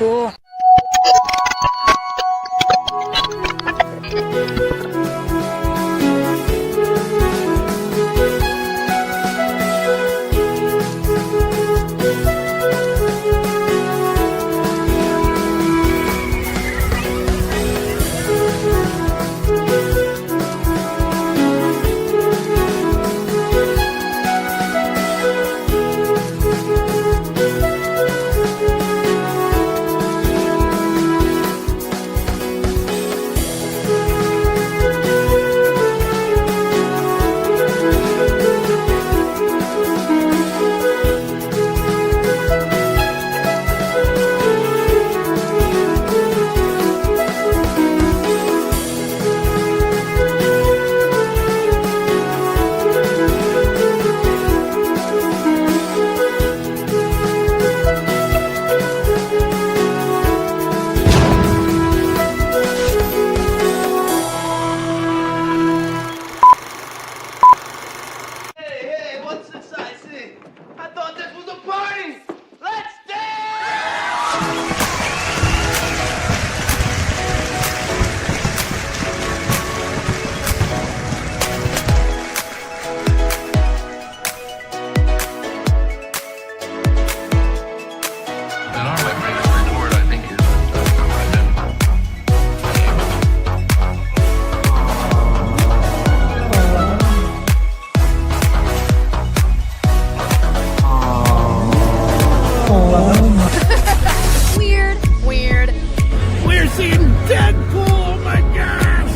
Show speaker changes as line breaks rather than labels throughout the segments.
cool.
Weird.
We're seeing Deadpool, oh my gosh!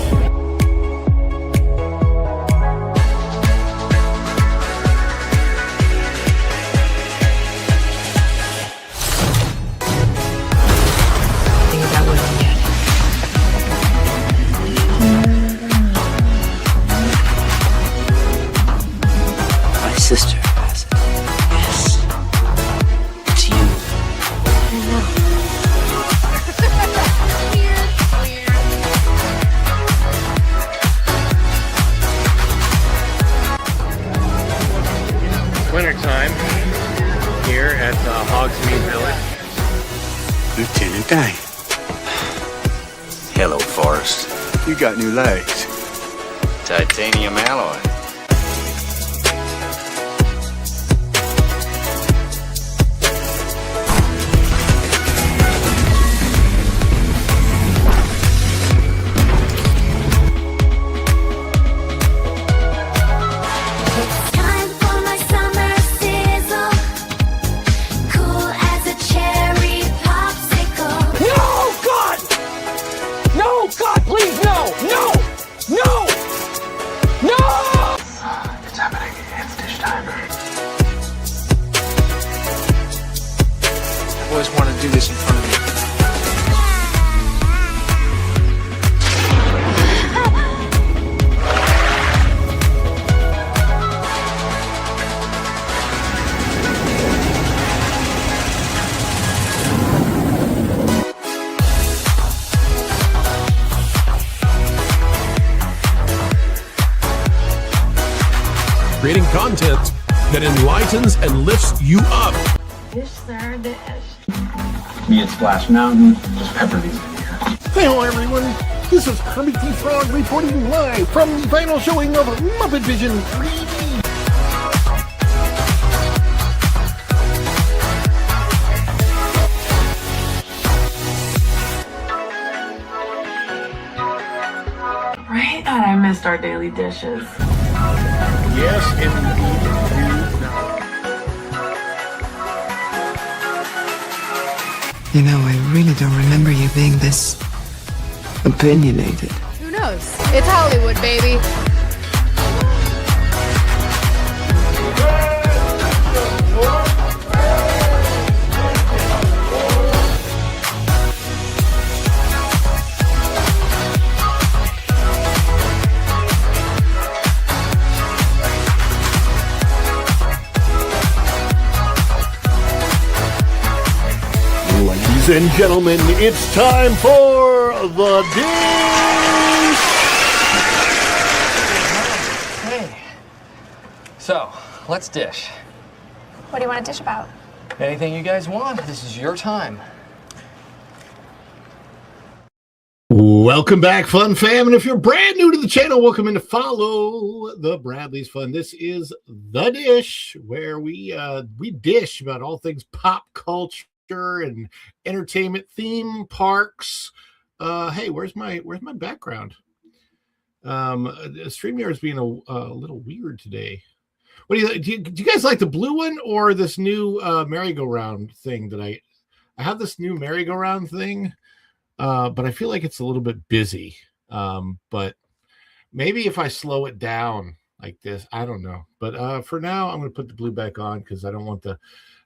Think about what you get. My sister has it. Yes. It's you. I know.
Wintertime here at Hogsmeade Village.
Lieutenant Dane.
Hello, Forrest.
You got new legs.
Titanium alloy.
Time for my summer sizzle. Cool as a cherry popsicle.
No, God! No, God, please, no! No! No! No!
It's happening. It's dish time. I've always wanted to do this in front of you.
Creating content that enlightens and lifts you up.
Dish, sir, dish.
Me at Splash Mountain. Just pepper these in here.
Hello, everyone. This is Kermit the Frog reporting live from the final showing of Muppet Vision 3D.
Right? God, I missed our daily dishes.
Yes, indeed.
You know, I really don't remember you being this opinionated.
Who knows? It's Hollywood, baby.
Ladies and gentlemen, it's time for the dish!
Hey. So, let's dish.
What do you want to dish about?
Anything you guys want. This is your time.
Welcome back, Fun Fam. And if you're brand new to the channel, welcome in to follow the Bradley's Fun. This is The Dish, where we dish about all things pop culture and entertainment, theme parks. Hey, where's my background? StreamYard's being a little weird today. What do you guys like, the blue one or this new merry-go-round thing that I have this new merry-go-round thing? But I feel like it's a little bit busy. But maybe if I slow it down like this, I don't know. But for now, I'm going to put the blue back on because I don't want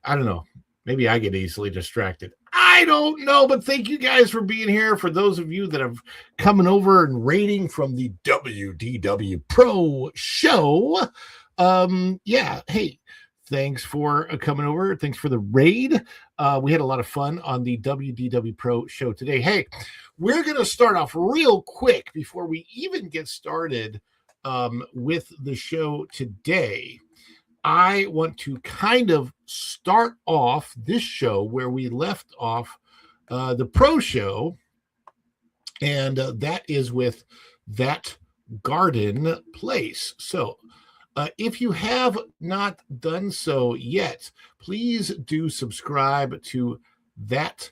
I don't know. Maybe I get easily distracted. I don't know. But thank you guys for being here. For those of you that have coming over and rating from the WDW Pro show. Yeah. Hey. Thanks for coming over. Thanks for the raid. We had a lot of fun on the WDW Pro show today. Hey, we're going to start off real quick before we even get started with the show today. I want to kind of start off this show where we left off the Pro show, and that is with That Garden Place. So, if you have not done so yet, please do subscribe to That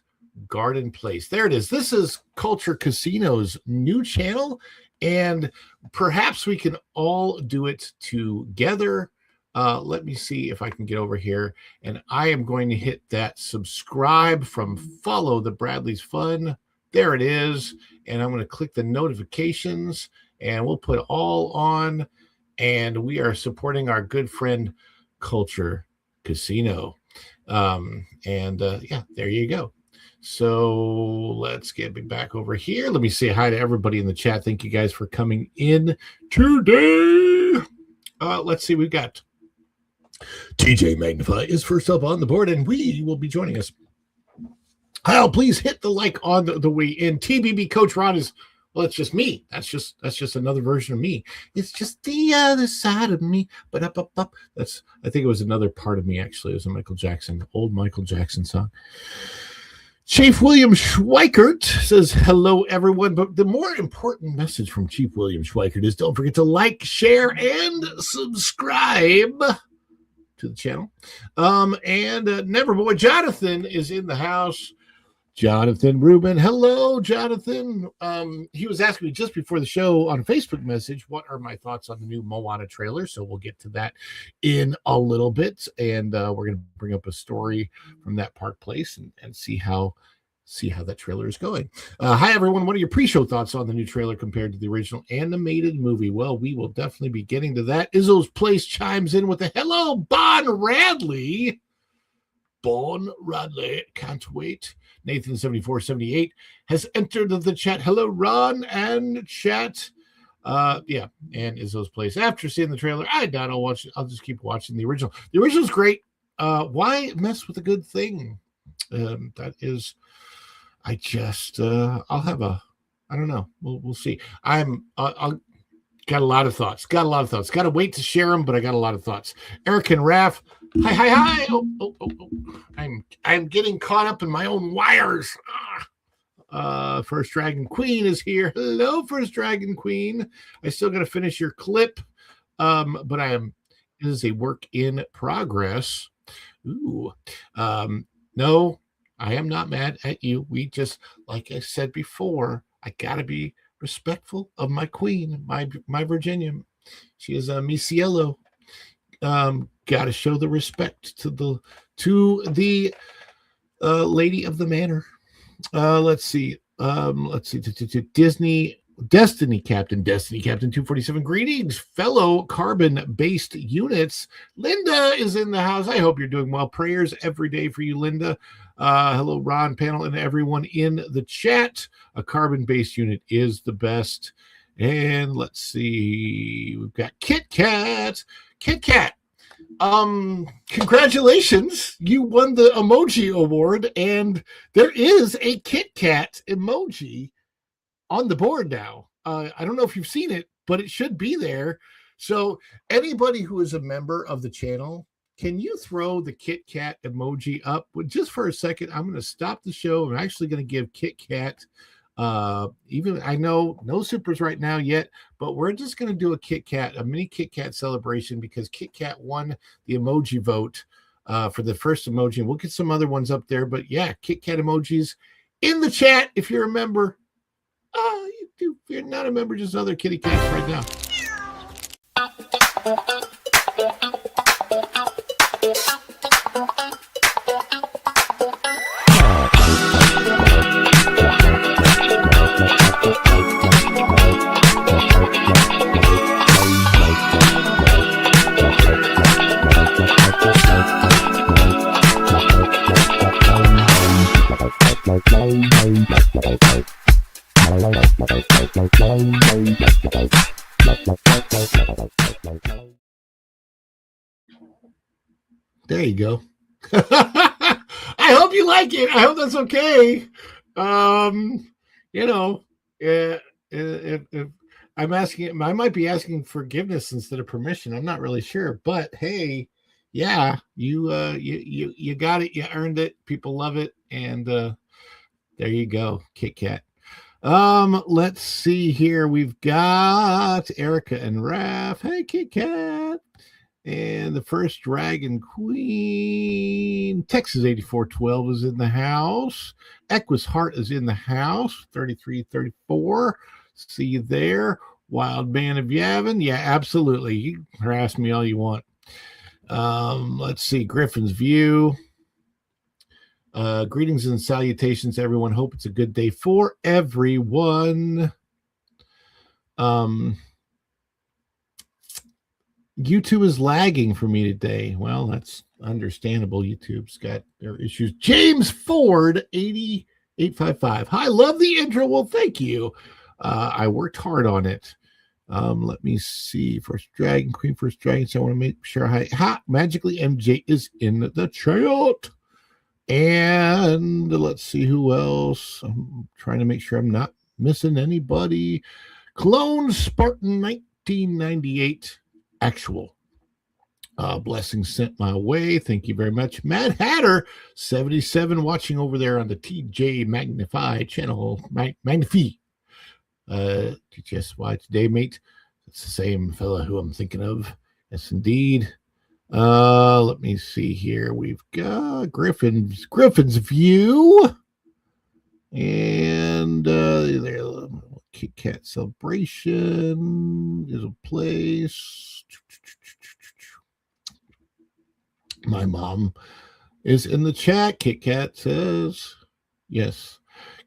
Garden Place. There it is. This is Culture Casino's new channel, and perhaps we can all do it together. Let me see if I can get over here, and I am going to hit that subscribe from Follow the Bradley's Fun. There it is, and I'm going to click the notifications, and we'll put all on. And we are supporting our good friend Culture Casino. Yeah, there you go. So let's get back over here. Let me say hi to everybody in the chat. Thank you guys for coming in today. Let's see. We've got TJ Magnify is first up on the board, and we will be joining us. Kyle, please hit the like on the way in. TBB Coach Ron is... Well, it's just me. That's just another version of me. It's just the other side of me. But up. I think it was another part of me, actually. It was a old Michael Jackson song. Chief William Schweikert says, hello, everyone. But the more important message from Chief William Schweikert is don't forget to like, share, and subscribe to the channel. Neverboy Jonathan is in the house. Jonathan Rubin. Hello, Jonathan. He was asking me just before the show on a Facebook message, what are my thoughts on the new Moana trailer? So we'll get to that in a little bit. And we're going to bring up a story from that park place and see how that trailer is going. Hi, everyone. What are your pre-show thoughts on the new trailer compared to the original animated movie? Well, we will definitely be getting to that. Izzo's Place chimes in with a hello, Bon Radley. Bon Radley. Can't wait. Nathan7478 has entered the chat. Hello, Ron and chat. Yeah, and Izzo's Place. After seeing the trailer, I doubt I'll watch it. I'll just keep watching the original. The original's great. Why mess with a good thing? That is, I'll have I don't know. We'll see. I'll got a lot of thoughts. Got to wait to share them, but I got a lot of thoughts. Eric and Raph. Hi. Oh. I'm getting caught up in my own wires. First Dragon Queen is here. Hello, First Dragon Queen. I still got to finish your clip. But it is a work in progress. Ooh. No, I am not mad at you. We just, like I said before, I gotta be respectful of my queen, my Virginia. She is a mi cielo. Got to show the respect to the lady of the manor. Let's see. Destiny Captain 247. Greetings, fellow carbon-based units. Linda is in the house. I hope you're doing well. Prayers every day for you, Linda. Hello, Ron, panel, and everyone in the chat. A carbon-based unit is the best. And let's see. We've got Kit Kat. Kit Kat. Congratulations. You won the emoji award, and there is a Kit Kat emoji on the board now. I don't know if you've seen it, but it should be there. So anybody who is a member of the channel, can you throw the Kit Kat emoji up? Just for a second, I'm going to stop the show. I'm actually going to give Kit Kat Even I know no supers right now yet, but we're just going to do a mini Kit Kat celebration because Kit Kat won the emoji vote for the first emoji. And we'll get some other ones up there. But yeah, Kit Kat emojis in the chat if you're a member. If you're not a member, just other kitty cats right now. There you go. I hope you like it. I hope that's okay. If I'm asking, I might be asking forgiveness instead of permission. I'm not really sure, but hey, yeah, you got it. You earned it. People love it, and there you go, Kit Kat. Let's see here. We've got Erika and Raph. Hey, Kit Kat. And the first Dragon Queen, Texas 8412 is in the house. Equus Heart is in the house, 3334. See you there. Wild Man of Yavin. Yeah, absolutely. You can harass me all you want. Let's see. Griffin's View. Greetings and salutations, everyone. Hope it's a good day for everyone. YouTube is lagging for me today. Well, that's understandable. YouTube's got their issues. James Ford 8855. Hi, love the intro. Well, thank you. I worked hard on it. Let me see. First Dragon Queen, first Dragon. So I want to make sure magically MJ is in the chat. And let's see who else. I'm trying to make sure I'm not missing anybody. Clone Spartan 1998 actual. Blessings sent my way. Thank you very much. Mad Hatter 77 watching over there on the TJ Magnify channel. Magnify. TTSY today, mate. It's the same fella who I'm thinking of. Yes, indeed. Let me see here. We've got Griffin's View. And there, Kit Kat celebration is a place. My mom is in the chat. Kit Kat says, yes.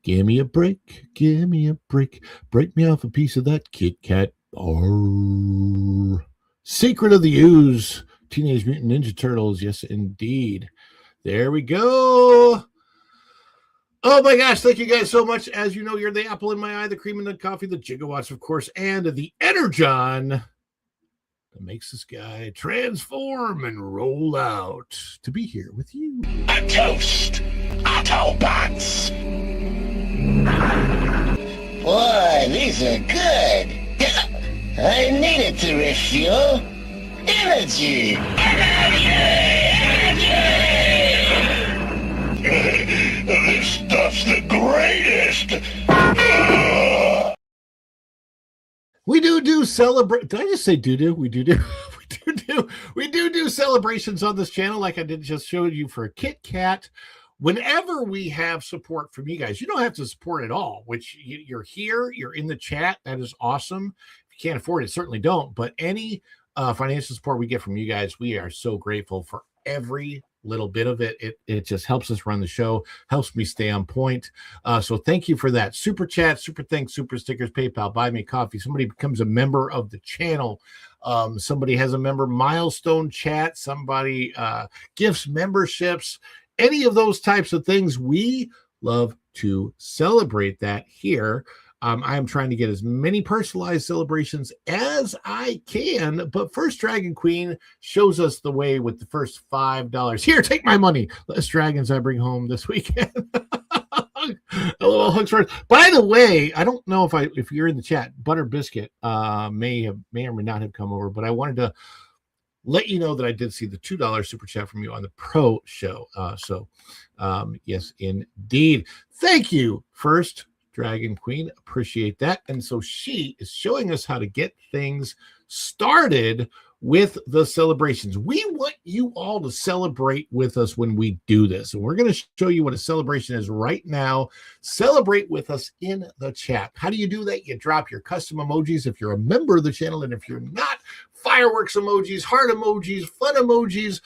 Give me a break. Give me a break. Break me off a piece of that Kit Kat. Secret of the Ooze. Teenage Mutant Ninja Turtles. Yes, indeed. There we go. Oh my gosh, thank you guys so much. As you know, you're the apple in my eye, the cream in the coffee, the gigawatts, of course, and the Energon that makes this guy transform and roll out to be here with you.
A toast, Autobots. Boy, these are good. I needed to refuel. Energy. This stuff's the greatest.
We do celebrate. Did I just say do? We do. We do celebrations on this channel, like I did just show you for Kit Kat. Whenever we have support from you guys, you don't have to support at all. Which you're here, you're in the chat. That is awesome. If you can't afford it, certainly don't. But any financial support we get from you guys, we are so grateful for every little bit of it. It just helps us run the show, helps me stay on point. So thank you for that. Super chat, super thanks, super stickers, PayPal, buy me coffee. Somebody becomes a member of the channel. Somebody has a member milestone chat. Somebody gifts memberships. Any of those types of things, we love to celebrate that here. I am trying to get as many personalized celebrations as I can, but First Dragon Queen shows us the way with the first $5. Here, take my money. Less dragons I bring home this weekend. LOL hugs first. By the way, I don't know if you're in the chat. Butter Biscuit may or may not have come over, but I wanted to let you know that I did see the $2 super chat from you on the Pro show. Yes, indeed. Thank you, First Dragon Queen. Appreciate that. And so she is showing us how to get things started with the celebrations. We want you all to celebrate with us when we do this. And we're going to show you what a celebration is right now. Celebrate with us in the chat. How do you do that? You drop your custom emojis if you're a member of the channel. And if you're not, fireworks emojis, heart emojis, fun emojis,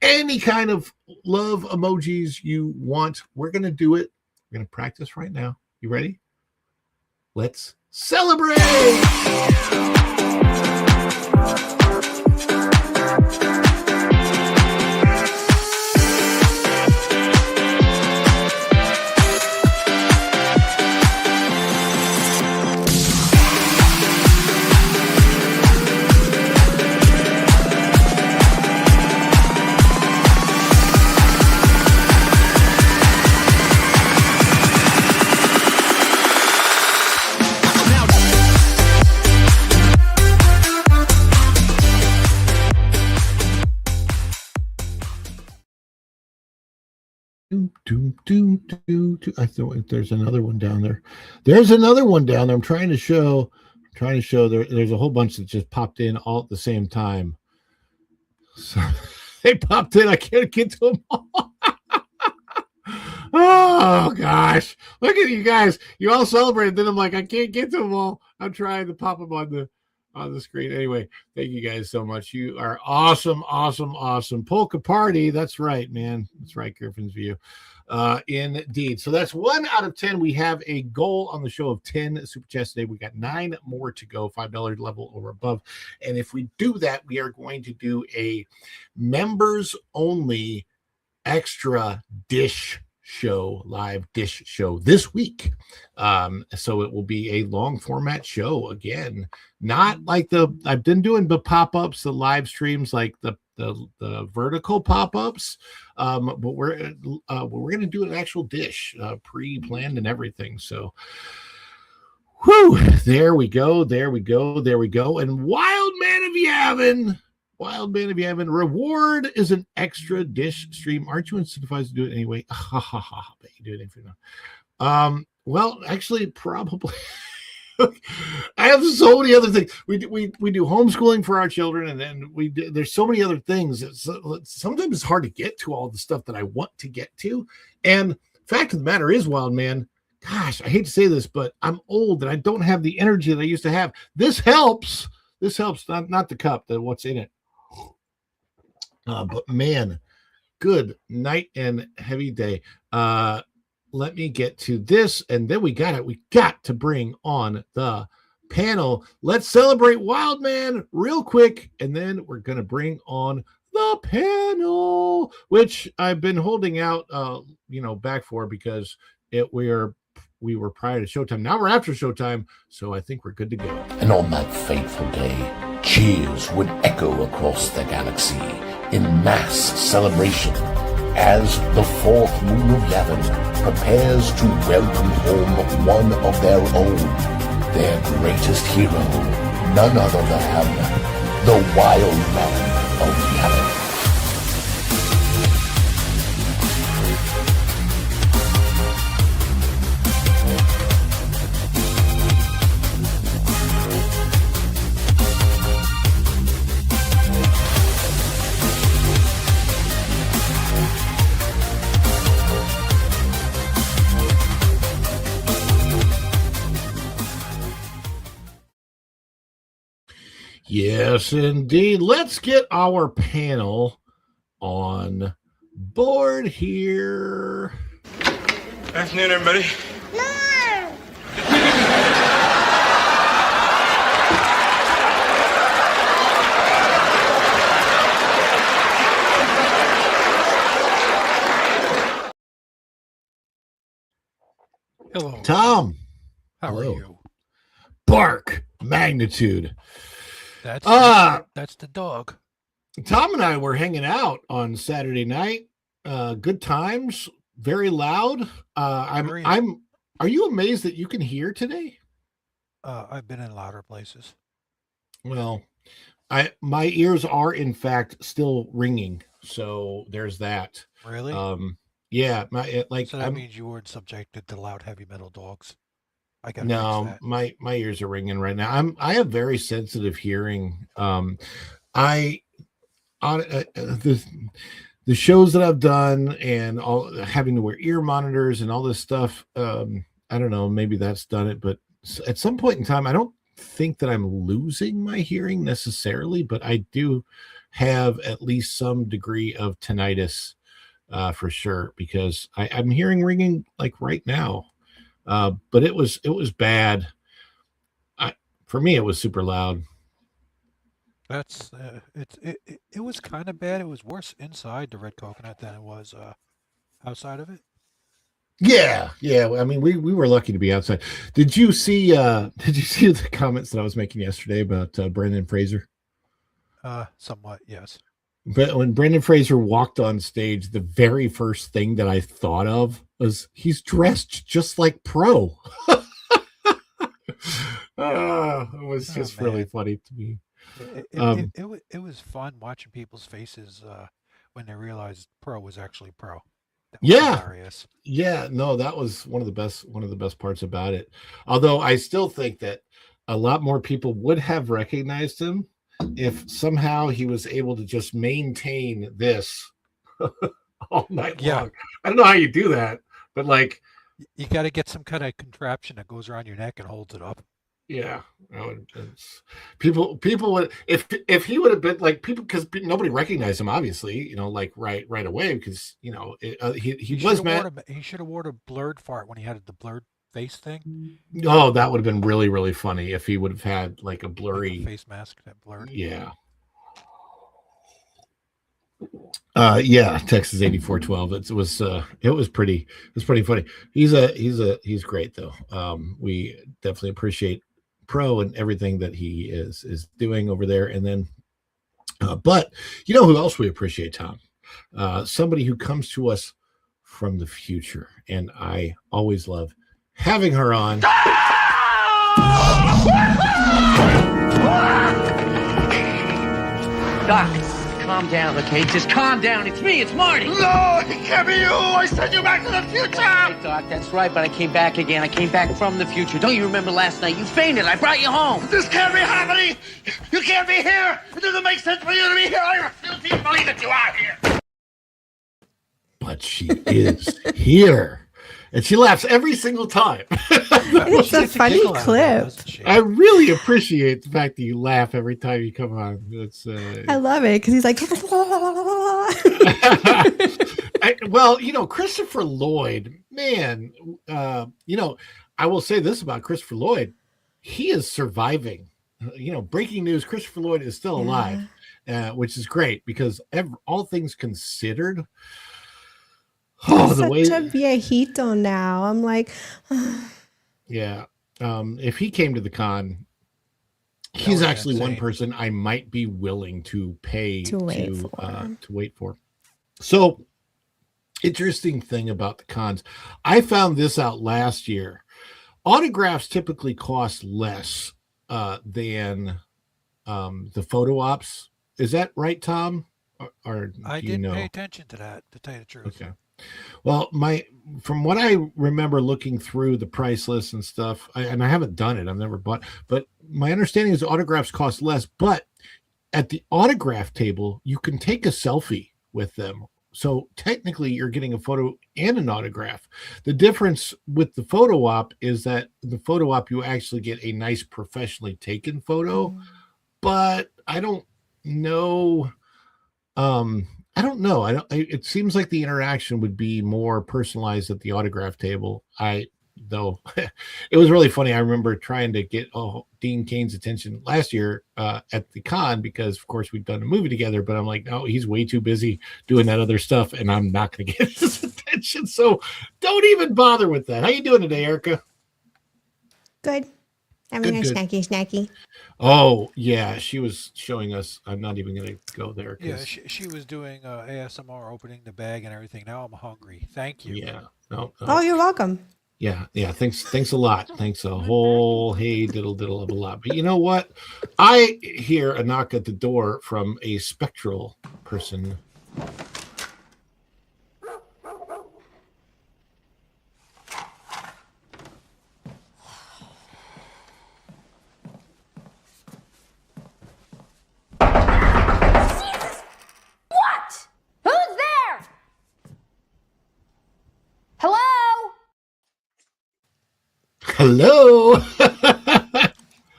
any kind of love emojis you want. We're going to do it. We're going to practice right now. You ready? Let's celebrate! I thought there's another one down there. There's another one down there. I'm trying to show there's a whole bunch that just popped in all at the same time. So they popped in. I can't get to them all. Oh gosh. Look at you guys. You all celebrated. Then I'm like, I can't get to them all. I'm trying to pop them on the screen. Anyway, thank you guys so much. You are awesome. Polka Party. That's right, man. That's right, Griffin's View. Indeed. So that's 1 out of 10. We have a goal on the show of 10 super chats today. We got 9 more to go, $5 level or above. And if we do that, we are going to do a members only extra live dish show this week. So it will be a long format show again, not like I've been doing the pop-ups, the live streams, like the vertical pop-ups. But we're going to do an actual dish, pre-planned and everything. So there we go. And Wild Man of Yavin, reward is an extra dish stream. Aren't you incentivized to do it anyway? Bet you do it if you're not. Well, actually, probably. I have so many other things. We do homeschooling for our children, and then there's so many other things. Sometimes it's hard to get to all the stuff that I want to get to. And fact of the matter is, Wild Man, gosh, I hate to say this, but I'm old and I don't have the energy that I used to have. This helps. Not the cup, what's in it. But man, good night and heavy day. Let me get to this, and then we got to bring on the panel. Let's celebrate Wild Man real quick, and then we're gonna bring on the panel, which I've been holding out back for because we were prior to showtime. Now we're after showtime, so I think we're good to go.
And on that fateful day, cheers would echo across the galaxy in mass celebration as the fourth moon of Yavin prepares to welcome home one of their own, their greatest hero, none other than the Wild Man of Yavin.
Yes, indeed. Let's get our panel on board here.
Afternoon, everybody.
Hello.
Tom.
How are you?
Bark. Magnitude.
That's the dog.
Tom and I were hanging out on Saturday night. Good times, very loud. Are you amazed that you can hear today?
I've been in louder places.
Well, my ears are in fact still ringing, so there's that.
Really?
Yeah.
So that means you weren't subjected to loud heavy metal dogs. I got to fix
No,
that.
my ears are ringing right now. I have very sensitive hearing. I on the shows that I've done and all having to wear ear monitors and all this stuff. I don't know, maybe that's done it, but at some point in time, I don't think that I'm losing my hearing necessarily, but I do have at least some degree of tinnitus for sure, because I'm hearing ringing like right now. But it was bad. For me, it was super loud.
That's it was kind of bad. It was worse inside the red coconut than it was outside of it.
Yeah. I mean, we were lucky to be outside. Did you see the comments that I was making yesterday about Brendan Fraser?
Somewhat, yes.
But when Brendan Fraser walked on stage, the very first thing that I thought of was he's dressed just like Pro. It was just really funny to me.
It was fun watching people's faces when they realized Pro was actually Pro. That was hilarious.
Yeah, no, that was one of the best parts about it. Although I still think that a lot more people would have recognized him if somehow he was able to just maintain this all night long. I don't know how you do that, but like
you got to get some kind of contraption that goes around your neck and holds it up.
Yeah, people would if he would have been like people, because nobody recognized him, obviously, like right away, because he was mad.
He should have worn a blurred fart when he had the blurred face thing.
Oh, that would have been really, really funny if he would have had like a blurry
face mask that blurred.
Yeah. Yeah, Texas 8412. It was pretty funny. He's great though. We definitely appreciate Pro and everything that he is doing over there. And then but you know who else we appreciate, Tom? Somebody who comes to us from the future, and I always love having her on.
Doc, calm down, okay? Just calm down. It's me. It's Marty.
No, it can't be you. I sent you back to the future.
Hey, Doc, that's right, but I came back again. I came back from the future. Don't you remember last night? You fainted. I brought you home.
This can't be happening. You can't be here. It doesn't make sense for you to be here. I refuse to even believe that you are here.
But she is here. And she laughs every single time.
It's a funny clip.
I really appreciate the fact that you laugh every time you come on. It's
I love it because he's like,
well, Christopher Lloyd, man, I will say this about Christopher Lloyd. He is surviving. Breaking news, Christopher Lloyd is still alive, which is great because all things considered,
such a viejito now. I'm like,
yeah. If he came to the con, he's actually one person I might be willing to pay to wait for. So, interesting thing about the cons, I found this out last year. Autographs typically cost less than the photo ops. Is that right, Tom? Or
I didn't pay attention to that, to tell you the truth.
Okay. Well, from what I remember looking through the price list and stuff, and I haven't done it, I've never bought, but my understanding is autographs cost less, but at the autograph table, you can take a selfie with them. So technically you're getting a photo and an autograph. The difference with the photo op is that the photo op, you actually get a nice professionally taken photo, but I don't know. It seems like the interaction would be more personalized at the autograph table. Though it was really funny. I remember trying to get Dean Cain's attention last year at the con because, of course, we'd done a movie together. But I'm like, no, he's way too busy doing that other stuff, and I'm not going to get his attention. So don't even bother with that. How you doing today, Erika?
Good. Having a snacky.
Oh, yeah. She was showing us. I'm not even going to go there.
Yeah, she was doing ASMR, opening the bag and everything. Now I'm hungry. Thank you.
Yeah. No.
Oh, you're welcome.
Yeah. Thanks a lot. Thanks a whole diddle of a lot. But you know what? I hear a knock at the door from a spectral person. Hello.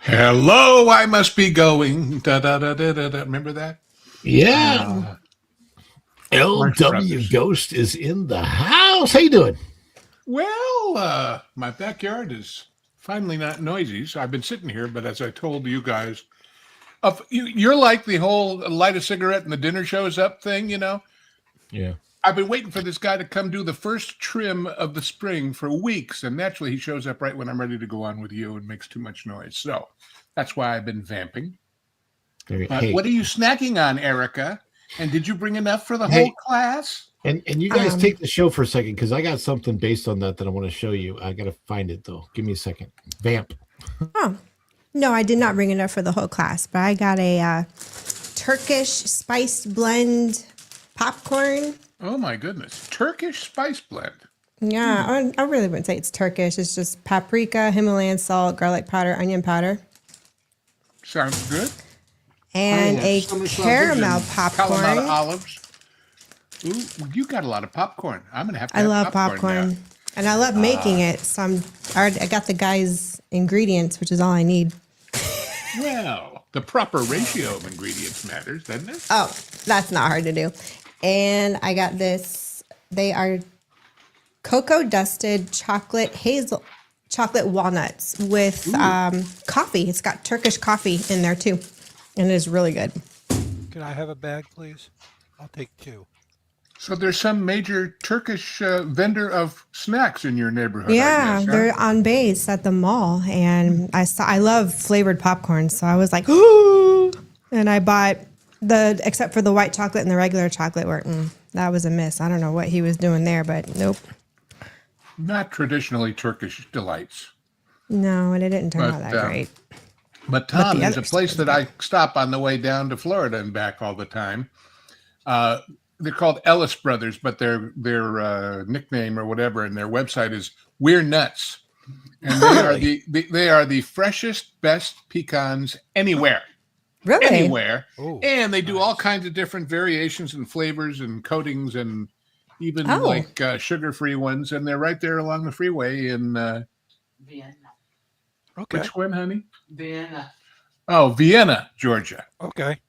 Hello, I must be going. Da, da, da, da, da, da. Remember that?
Yeah. LW Ghost is in the house. How you doing?
Well, my backyard is finally not noisy, so I've been sitting here, but as I told you guys, you're like the whole light a cigarette and the dinner shows up thing, you know?
Yeah.
I've been waiting for this guy to come do the first trim of the spring for weeks, and naturally he shows up right when I'm ready to go on with you and makes too much noise. So that's why I've been vamping. But what are you snacking on, Erika? And did you bring enough for the whole class?
And you guys take the show for a second, because I got something based on that I want to show you. I got to find it, though. Give me a second. Vamp.
Oh, no, I did not bring enough for the whole class, but I got a Turkish spiced blend popcorn.
Oh, my goodness. Turkish spice blend.
Yeah, I really wouldn't say it's Turkish. It's just paprika, Himalayan salt, garlic powder, onion powder.
Sounds good.
And a caramel popcorn.
Kalamata olives. Ooh, you got a lot of popcorn. I'm going to have to
I
have
love popcorn.
now.
And I love making it. So I got the guy's ingredients, which is all I need.
Well, the proper ratio of ingredients matters, doesn't it?
Oh, that's not hard to do. And I got this. They are cocoa dusted chocolate walnuts with coffee. It's got Turkish coffee in there too. And it is really good.
Can I have a bag, please? I'll take 2.
So there's some major Turkish vendor of snacks in your neighborhood.
Yeah,
I guess,
they're on base at the mall, and I love flavored popcorn, so I was like, ooh, and I bought except for the white chocolate and the regular chocolate. That was a miss. I don't know what he was doing there, but nope.
Not traditionally Turkish delights.
No, and it didn't turn out that great.
But Tom, there's a place that I stop on the way down to Florida and back all the time. They're called Ellis Brothers, but their nickname or whatever, and their website is We're Nuts, and they are the freshest, best pecans anywhere.
Really?
Anywhere. Ooh, and they do all kinds of different variations and flavors and coatings, and even like sugar-free ones, and they're right there along the freeway in
Vienna.
Okay.
Which one, honey?
Vienna.
Oh, Vienna, Georgia.
Okay.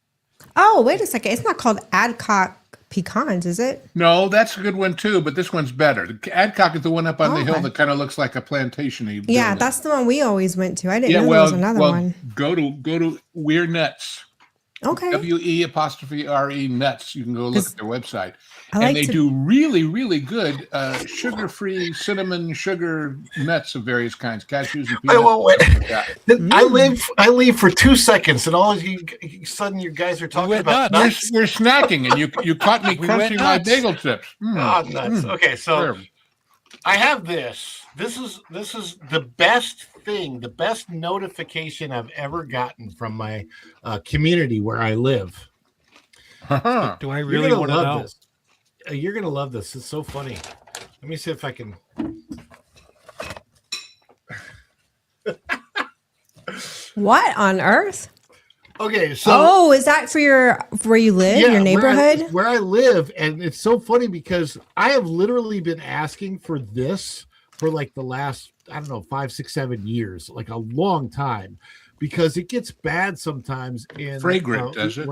Oh, wait a second. It's not called Adcock pecans, is it?
No, that's a good one too, but this one's better. The Adcock is the one up on the hill that kind of looks like a plantation-y building.
Yeah, that's the one we always went to. I didn't know there was another one.
Go to We're Nuts.
Okay.
WE_RE Nuts. You can go look at their website. And they do really, really good sugar-free cinnamon sugar nuts of various kinds, cashews and peanuts.
I leave for 2 seconds, and all of you sudden you guys are talking about nuts.
We're snacking, and you caught me crunching my bagel chips.
Nuts. Okay, so I have this. This is the best thing, the best notification I've ever gotten from my community where I live.
Do I really want to know?
This. You're gonna love this. It's so funny. Let me see if I can.
What on earth?
Okay, so
is that for where you live, your neighborhood?
Where I live, and it's so funny because I have literally been asking for this for like the last 5, 6, 7 years, like a long time, because it gets bad sometimes. In
fragrant, does it?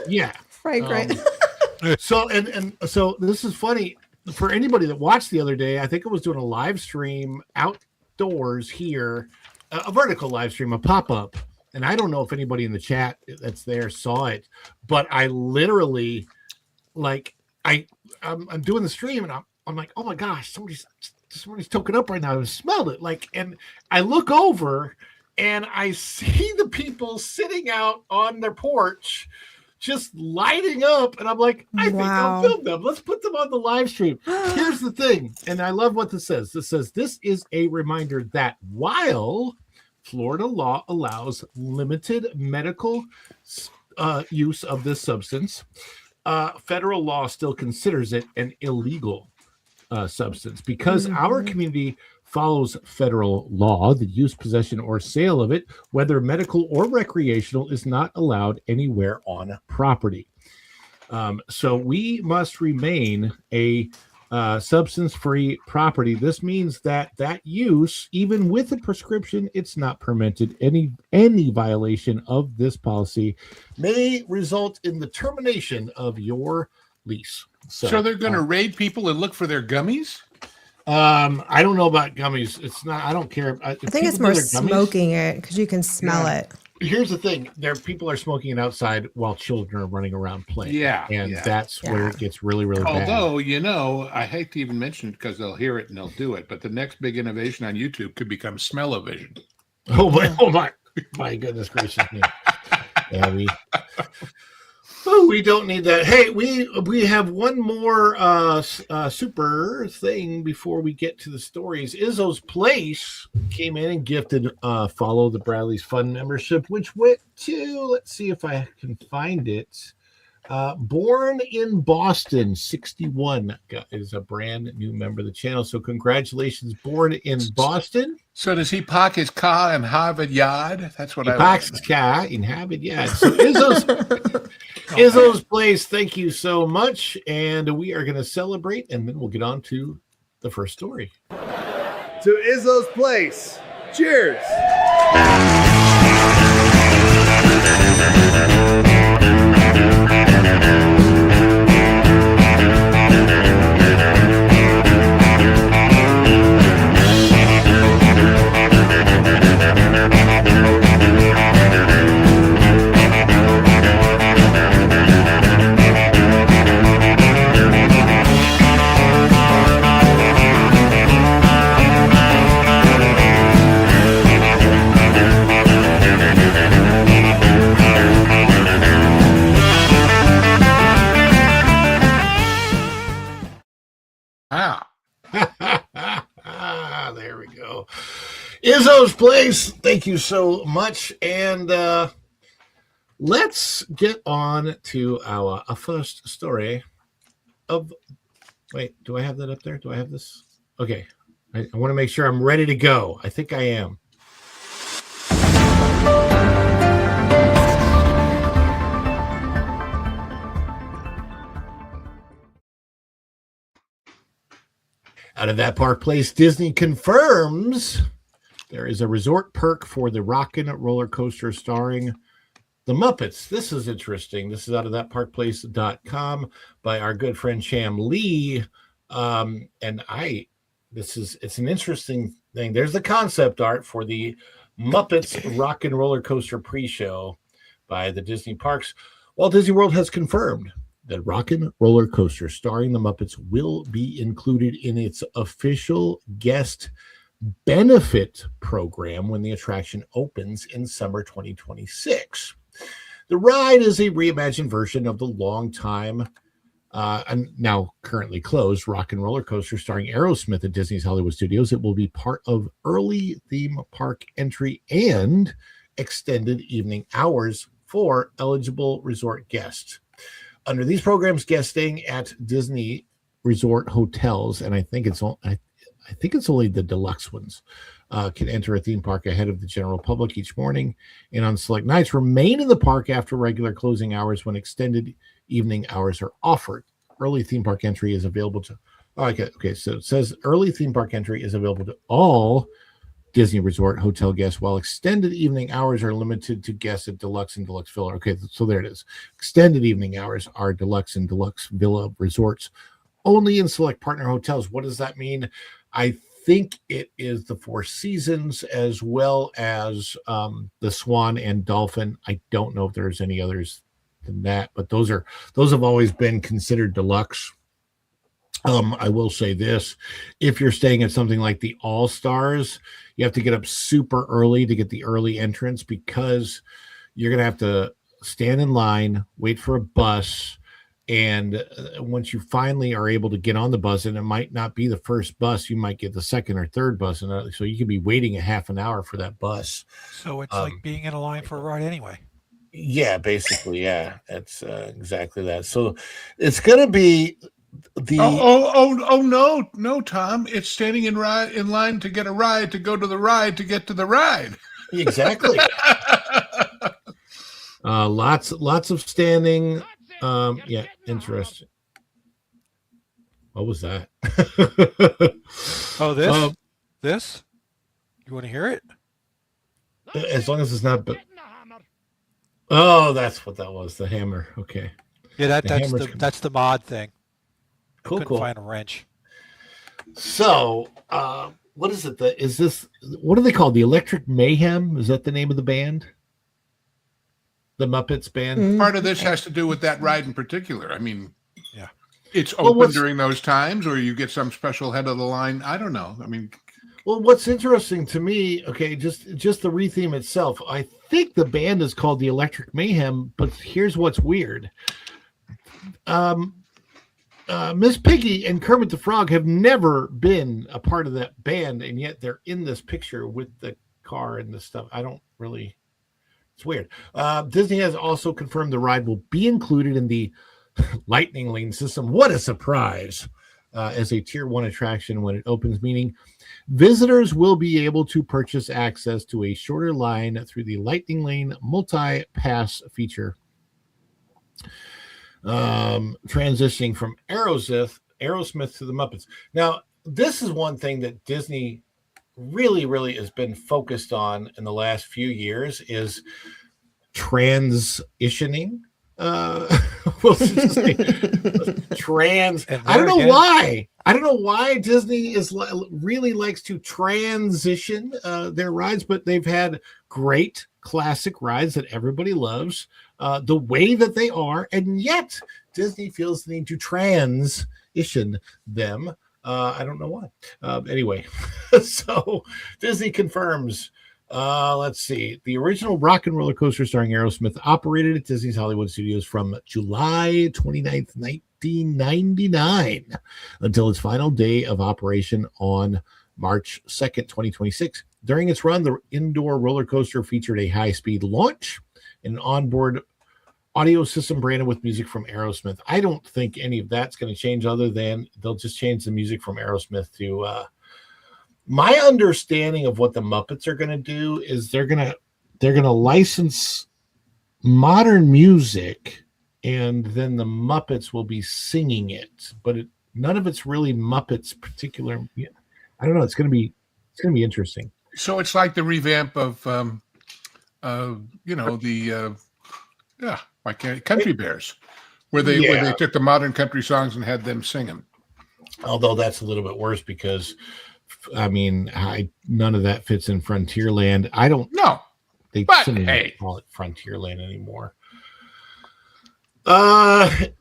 Yeah,
fragrant.
So so this is funny for anybody that watched the other day. I think I was doing a live stream outdoors here, a vertical live stream, a pop-up, and I don't know if anybody in the chat that's there saw it, but I literally I'm doing the stream and I'm like, oh my gosh, somebody's token up right now. I smelled it, and I look over and I see the people sitting out on their porch just lighting up, and I'm like, I think I'll film them. Let's put them on the live stream. Here's the thing, and I love what this says. This says, this is a reminder that while Florida law allows limited medical use of this substance, federal law still considers it an illegal substance. Because our community follows federal law, the use, possession, or sale of it, whether medical or recreational, is not allowed anywhere on property. So we must remain a substance-free property. This means that use, even with a prescription, it's not permitted. Any violation of this policy may result in the termination of your lease.
So they're going to raid people and look for their gummies?
I don't know about gummies. It's not. I don't care.
I think it's more smoking it because you can smell it.
Here's the thing: people are smoking it outside while children are running around playing. That's where it gets really, really bad.
Although, I hate to even mention it because they'll hear it and they'll do it. But the next big innovation on YouTube could become smell-o-vision.
Oh my goodness gracious me! We don't need that. Hey, we have one more super thing before we get to the stories. Izzo's Place came in and gifted Follow the Bradley's Fun membership, which went to, let's see if I can find it. Born in Boston, 61 is a brand new member of the channel. So congratulations, Born in Boston.
So does he park his car in Harvard Yard? That's what
he parks his car in Harvard Yard. So Izzo's Place, thank you so much. And we are going to celebrate, and then we'll get on to the first story.
To Izzo's Place. Cheers.
There we go. Izzo's Place, thank you so much. And let's get on to our first story of... Wait, do I have that up there? Do I have this? Okay. I want to make sure I'm ready to go. I think I am. Out of that Park Place, Disney confirms there is a resort perk for the Rockin' Roller Coaster starring the Muppets. This is interesting. This is out of thatparkplace.com by our good friend Sham Lee. It's an interesting thing. There's the concept art for the Muppets Rockin' Roller Coaster pre-show by the Disney Parks. Walt Disney World has confirmed that Rockin' Roller Coaster starring the Muppets will be included in its official guest benefit program when the attraction opens in summer 2026. The ride is a reimagined version of the long-time and now currently closed Rockin' Roller Coaster starring Aerosmith at Disney's Hollywood Studios. It will be part of early theme park entry and extended evening hours for eligible resort guests. Under these programs, guests staying at Disney resort hotels, and I think it's only the deluxe ones, can enter a theme park ahead of the general public each morning, and on select nights remain in the park after regular closing hours when extended evening hours are offered. Early theme park entry is available to... Okay, so it says early theme park entry is available to all Disney Resort hotel guests, while extended evening hours are limited to guests at Deluxe and Deluxe Villa. Okay, so there it is. Extended evening hours are Deluxe and Deluxe Villa resorts only in select partner hotels. What does that mean? I think it is the Four Seasons as well as the Swan and Dolphin. I don't know if there's any others than that, but those have always been considered deluxe. I will say this: if you're staying at something like the All Stars, you have to get up super early to get the early entrance because you're going to have to stand in line, wait for a bus. And once you finally are able to get on the bus, and it might not be the first bus, you might get the second or third bus. And so you could be waiting a half an hour for that bus.
So it's like being in a line for a ride anyway.
Yeah, basically. Yeah, that's exactly that. So it's going to be
no, Tom, it's standing in line to get a ride, to go to the ride, to get to the ride.
Exactly. Lots of standing. Yeah, interesting. What was that?
Oh, this? This? You want to hear it?
As long as it's not. Oh, that's what that was. The hammer. Okay.
Yeah, that's the mod thing.
Cool,
Couldn't find a wrench.
So, what is it? Is this, what are they called? The Electric Mayhem? Is that the name of the band? The Muppets band?
Part of this has to do with that ride in particular. I mean,
yeah,
it's open during those times, or you get some special head of the line. I don't know. I mean,
well, what's interesting to me, okay, just the retheme itself. I think the band is called the Electric Mayhem, but here's what's weird. Miss Piggy and Kermit the Frog have never been a part of that band, and yet they're in this picture with the car and the stuff. I don't really. It's weird. Disney has also confirmed the ride will be included in the Lightning Lane system. What a surprise! As a Tier 1 attraction when it opens, meaning visitors will be able to purchase access to a shorter line through the Lightning Lane multi-pass feature. Transitioning from Aerosmith to the Muppets. Now, this is one thing that Disney really has been focused on in the last few years is transitioning. We'll just say trans. I don't know why. I don't know why Disney really likes to transition their rides, but they've had great classic rides that everybody loves the way that they are, and yet Disney feels the need to transition them. I don't know why. Anyway, so Disney confirms. Let's see. The original Rock and Roller Coaster starring Aerosmith operated at Disney's Hollywood Studios from July 29th, 1999 until its final day of operation on March 2nd, 2026. During its run, the indoor roller coaster featured a high-speed launch and an onboard audio system branded with music from Aerosmith. I don't think any of that's going to change other than they'll just change the music from Aerosmith to my understanding of what the Muppets are going to do is they're going to license modern music and then the Muppets will be singing it, but none of it's really Muppets particular. I don't know. It's going to be interesting.
So it's like the revamp of Country Bears, where they took the modern country songs and had them sing them.
Although that's a little bit worse because, I mean, none of that fits in Frontierland. I don't know. They shouldn't call it Frontierland anymore.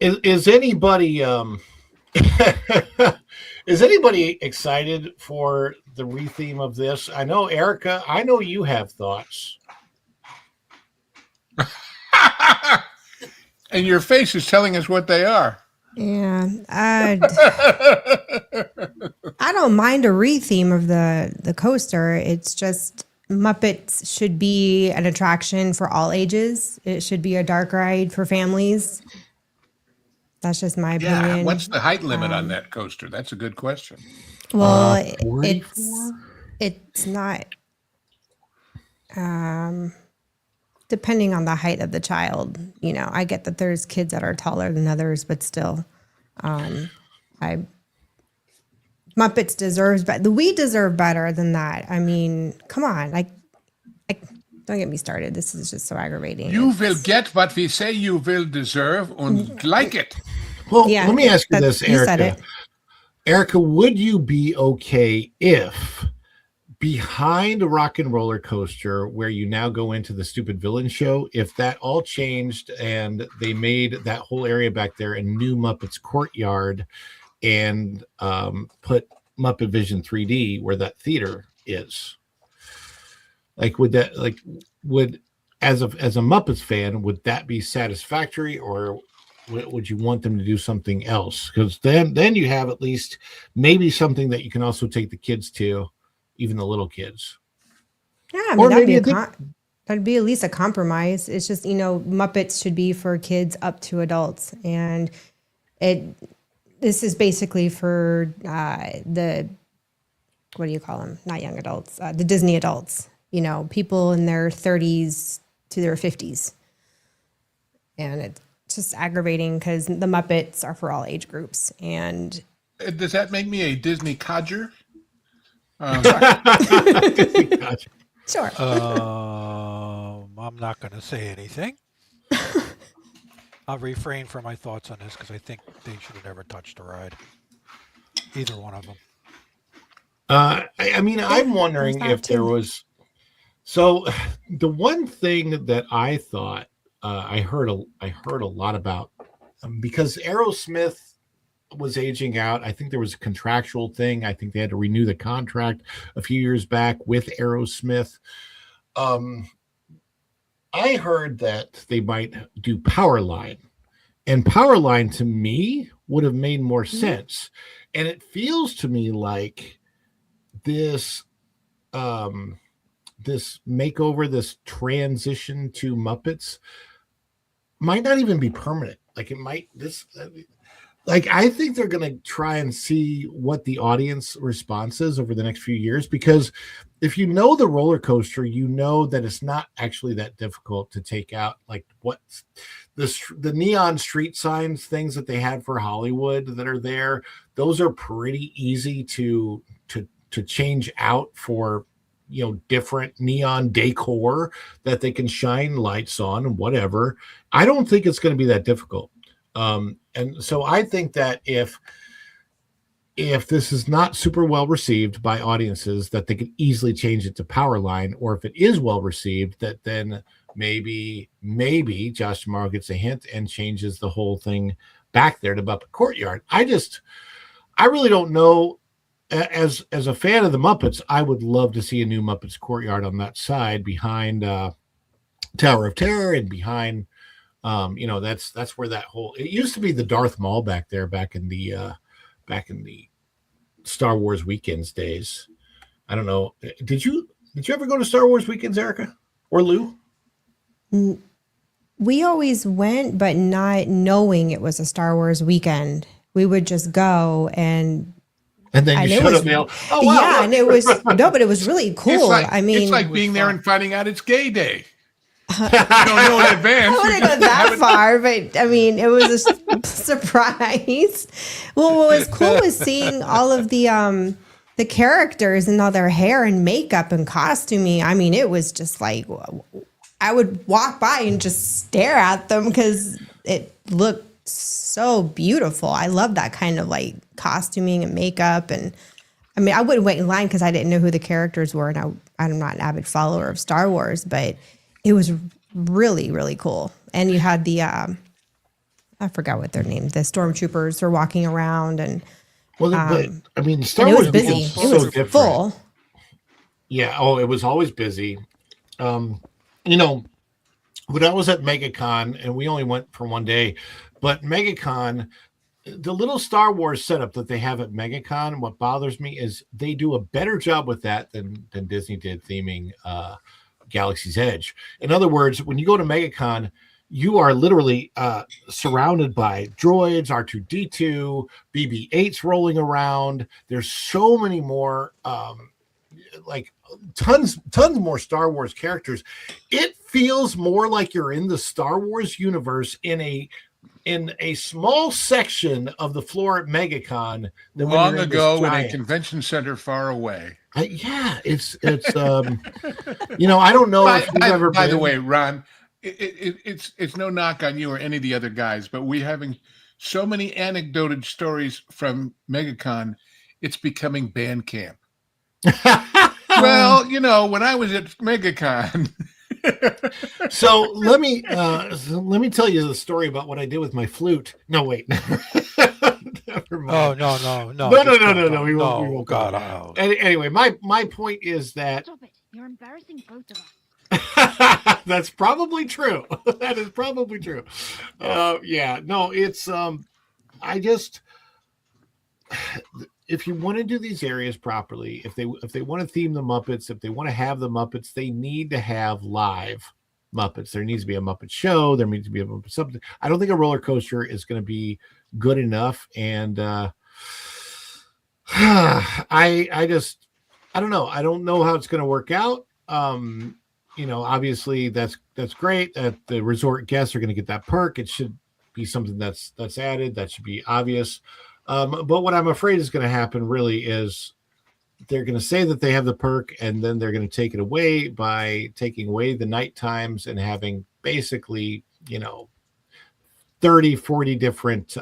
Is anybody is anybody excited for the retheme of this? I know, Erika, I know you have thoughts.
And your face is telling us what they are.
Yeah, I don't mind a retheme of the coaster. It's just Muppets should be an attraction for all ages. It should be a dark ride for families. That's just my opinion.
Yeah, what's the height limit on that coaster? That's a good question.
Well, it's not. Depending on the height of the child, I get that there's kids that are taller than others, but still, Muppets deserves better. We deserve better than that. I mean, come on, don't get me started. This is just so aggravating.
You will get what we say you will deserve and like it.
Well, let me ask you this, Erika. Erika, would you be okay if behind a Rock and Roller Coaster, where you now go into the stupid villain show, if that all changed and they made that whole area back there a new Muppets courtyard and put Muppet Vision 3D where that theater is? Would as a Muppets fan, would that be satisfactory, or would you want them to do something else? Because then you have at least maybe something that you can also take the kids to, even the little kids.
Yeah, I mean, that'd be at least a compromise. It's just, Muppets should be for kids up to adults. And this is basically for what do you call them? Not young adults, the Disney adults, people in their 30s to their 50s. And it's just aggravating because the Muppets are for all age groups. And
Does that make me a Disney codger?
Disney codger.
Sure.
I'm not going to say anything. I'll refrain from my thoughts on this because I think they should have never touched the ride. Either one of them.
I mean, I'm wondering if there was. So, the one thing that I thought I heard a lot about because Aerosmith was aging out. I think there was a contractual thing. I think they had to renew the contract a few years back with Aerosmith. I heard that they might do Powerline, and Powerline to me would have made more sense. And it feels to me like this this makeover, this transition to Muppets might not even be permanent. Like it might I think they're going to try and see what the audience response is over the next few years, because if you know the roller coaster, you know that it's not actually that difficult to take out. Like what the neon street signs, things that they had for Hollywood that are there, those are pretty easy to change out for, different neon decor that they can shine lights on and whatever. I don't think it's going to be that difficult. And so I think that if this is not super well received by audiences, that they could easily change it to Powerline, or if it is well received, that then maybe Josh Tomorrow gets a hint and changes the whole thing back there to Muppet Courtyard. I really don't know. As a fan of the Muppets, I would love to see a new Muppets Courtyard on that side behind Tower of Terror and behind. That's where that whole, it used to be the Darth Maul back there back in the Star Wars Weekends days. I don't know. Did you ever go to Star Wars Weekends, Erika or Lou?
We always went, but not knowing it was a Star Wars weekend. We would just go and
then you shut up, Neil. Oh, wow.
Yeah, and it was but it was really cool.
It's like being there and finding out it's gay day. You don't know in advance.
I wouldn't go that far, but I mean, it was a surprise. Well, what was cool was seeing all of the characters and all their hair and makeup and costuming. I mean, it was just like I would walk by and just stare at them because it looked so beautiful. I love that kind of like costuming and makeup. And I mean, I wouldn't wait in line because I didn't know who the characters were, and I'm not an avid follower of Star Wars, but it was really, really cool. And you had the, I forgot what their names, the stormtroopers were walking around and.
But I mean, Star Wars
was busy.
So
it was
different.
full.
Yeah. Oh, it was always busy. When I was at MegaCon, and we only went for one day, but MegaCon, the little Star Wars setup that they have at MegaCon, what bothers me is they do a better job with that than Disney did theming Galaxy's Edge. In other words, when you go to MegaCon, you are literally surrounded by droids, R2-D2, BB-8s rolling around. There's so many more, tons more Star Wars characters. It feels more like you're in the Star Wars universe in a small section of the floor at MegaCon than
long ago in a convention center far away.
It's I don't know if you've ever been.
By the way, Ron, it's no knock on you or any of the other guys, but we having so many anecdoted stories from MegaCon, it's becoming band camp. Well, when I was at MegaCon.
So let me tell you the story about what I did with my flute. No, wait. Never mind.
Oh, no.
No. We won't.
God.
Anyway, my point is that.
Stop it. You're embarrassing both of us.
That's probably true. That is probably true. It's I just, if you want to do these areas properly, if they want to theme the Muppets, if they want to have the Muppets, they need to have live Muppets. There needs to be a Muppet show. There needs to be a Muppet something. I don't think a roller coaster is going to be good enough. And I don't know. I don't know how it's going to work out. Obviously that's great that the resort guests are going to get that perk. It should be something that's added. That should be obvious. But what I'm afraid is going to happen really is they're going to say that they have the perk, and then they're going to take it away by taking away the night times and having basically, 30, 40 different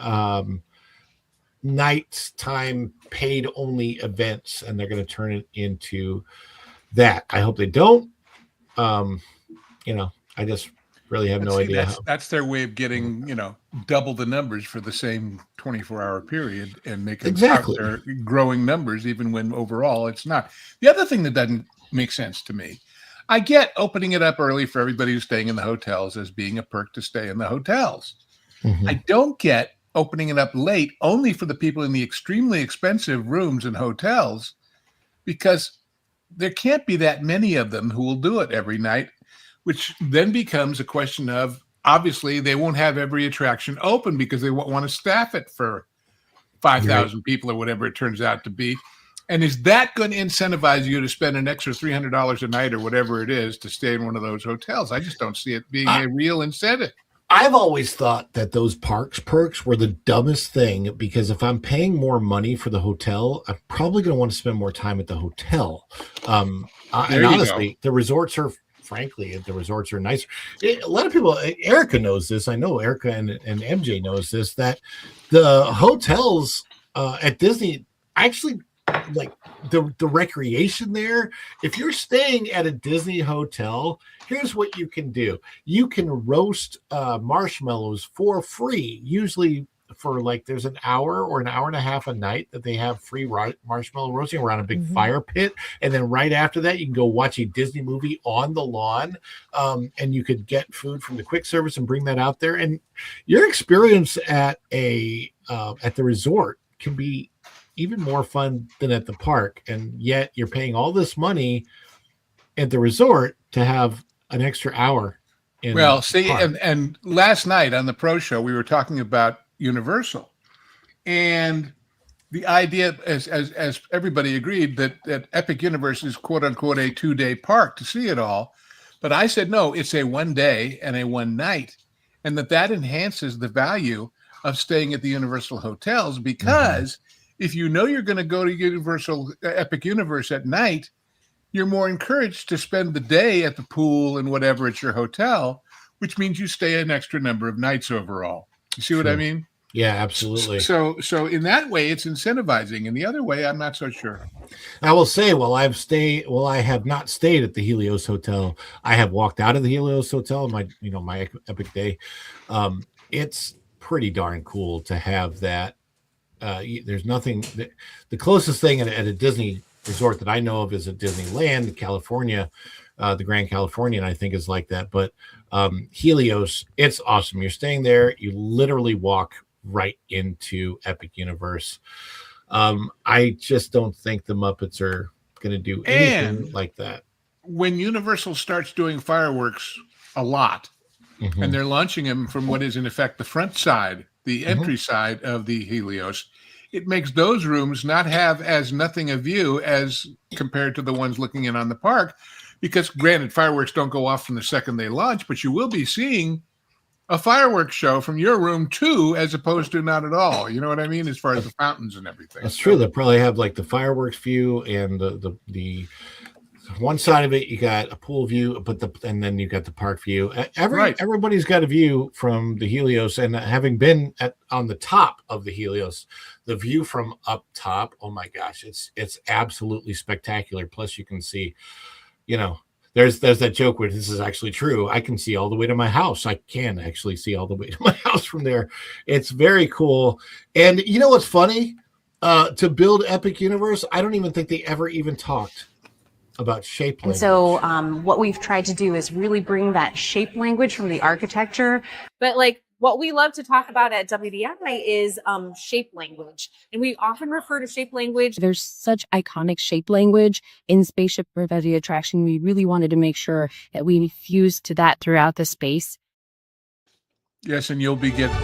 night time paid only events, and they're going to turn it into that. I hope they don't. I just really have no idea.
That's their way of getting, double the numbers for the same 24-hour period and make them out there growing numbers, even when overall it's not. The other thing that doesn't make sense to me, I get opening it up early for everybody who's staying in the hotels as being a perk to stay in the hotels. Mm-hmm. I don't get opening it up late only for the people in the extremely expensive rooms and hotels, because there can't be that many of them who will do it every night, which then becomes a question of, obviously, they won't have every attraction open because they won't want to staff it for 5,000 people or whatever it turns out to be. And is that going to incentivize you to spend an extra $300 a night or whatever it is to stay in one of those hotels? I just don't see it being a real incentive.
I've always thought that those perks were the dumbest thing, because if I'm paying more money for the hotel, I'm probably going to want to spend more time at the hotel. And honestly, the resorts are, frankly, the resorts are nicer. A lot of people, Erika knows this. I know Erika and MJ knows this, that the hotels at Disney actually, like the recreation there. If you're staying at a Disney hotel, here's what you can do. You can roast marshmallows for free, usually for there's an hour or an hour and a half a night that they have free marshmallow roasting around a big fire pit. And then right after that, you can go watch a Disney movie on the lawn. And you could get food from the quick service and bring that out there. And your experience at the resort can be even more fun than at the park. And yet you're paying all this money at the resort to have an extra hour.
And last night on the Pro Show, we were talking about Universal, and the idea, as everybody agreed, that Epic Universe is quote unquote a 2-day park to see it all. But I said, no, it's a 1 day and a 1 night, and that enhances the value of staying at the Universal hotels, because if you know you're going to go to Universal Epic Universe at night, you're more encouraged to spend the day at the pool and whatever at your hotel, which means you stay an extra number of nights overall. You see what I mean?
Yeah, absolutely.
So in that way, it's incentivizing. In the other way, I'm not so sure.
I will say, I have not stayed at the Helios Hotel. I have walked out of the Helios Hotel in my Epic day. It's pretty darn cool to have that. There's nothing. The closest thing at a Disney resort that I know of is at Disneyland, California, the Grand Californian, I think is like that. But Helios, it's awesome. You're staying there. You literally walk right into Epic Universe. I just don't think the Muppets are going to do anything like that.
When Universal starts doing fireworks a lot, and they're launching them from what is in effect the front side, the entry side of the Helios, it makes those rooms not have as nothing a view as compared to the ones looking in on the park, because granted, fireworks don't go off from the second they launch, but you will be seeing a fireworks show from your room too, as opposed to not at all. You know what I mean? As far as the fountains and everything.
That's true. They'll probably have the fireworks view, and the one side of it you got a pool view, and then you got the park view. Everybody's got a view from the Helios, and having been on the top of the Helios, the view from up top, oh my gosh, it's absolutely spectacular. Plus you can see, there's that joke where this is actually true. I can see all the way to my house. I can actually see all the way to my house from there. It's very cool. And you know what's funny? To build Epic Universe, I don't even think they ever even talked about shape language.
And so what we've tried to do is really bring that shape language from the architecture. But what we love to talk about at WDI is shape language. And we often refer to shape language.
There's such iconic shape language in Spaceship Earth the attraction. We really wanted to make sure that we fused to that throughout the space.
Yes, and you'll be getting...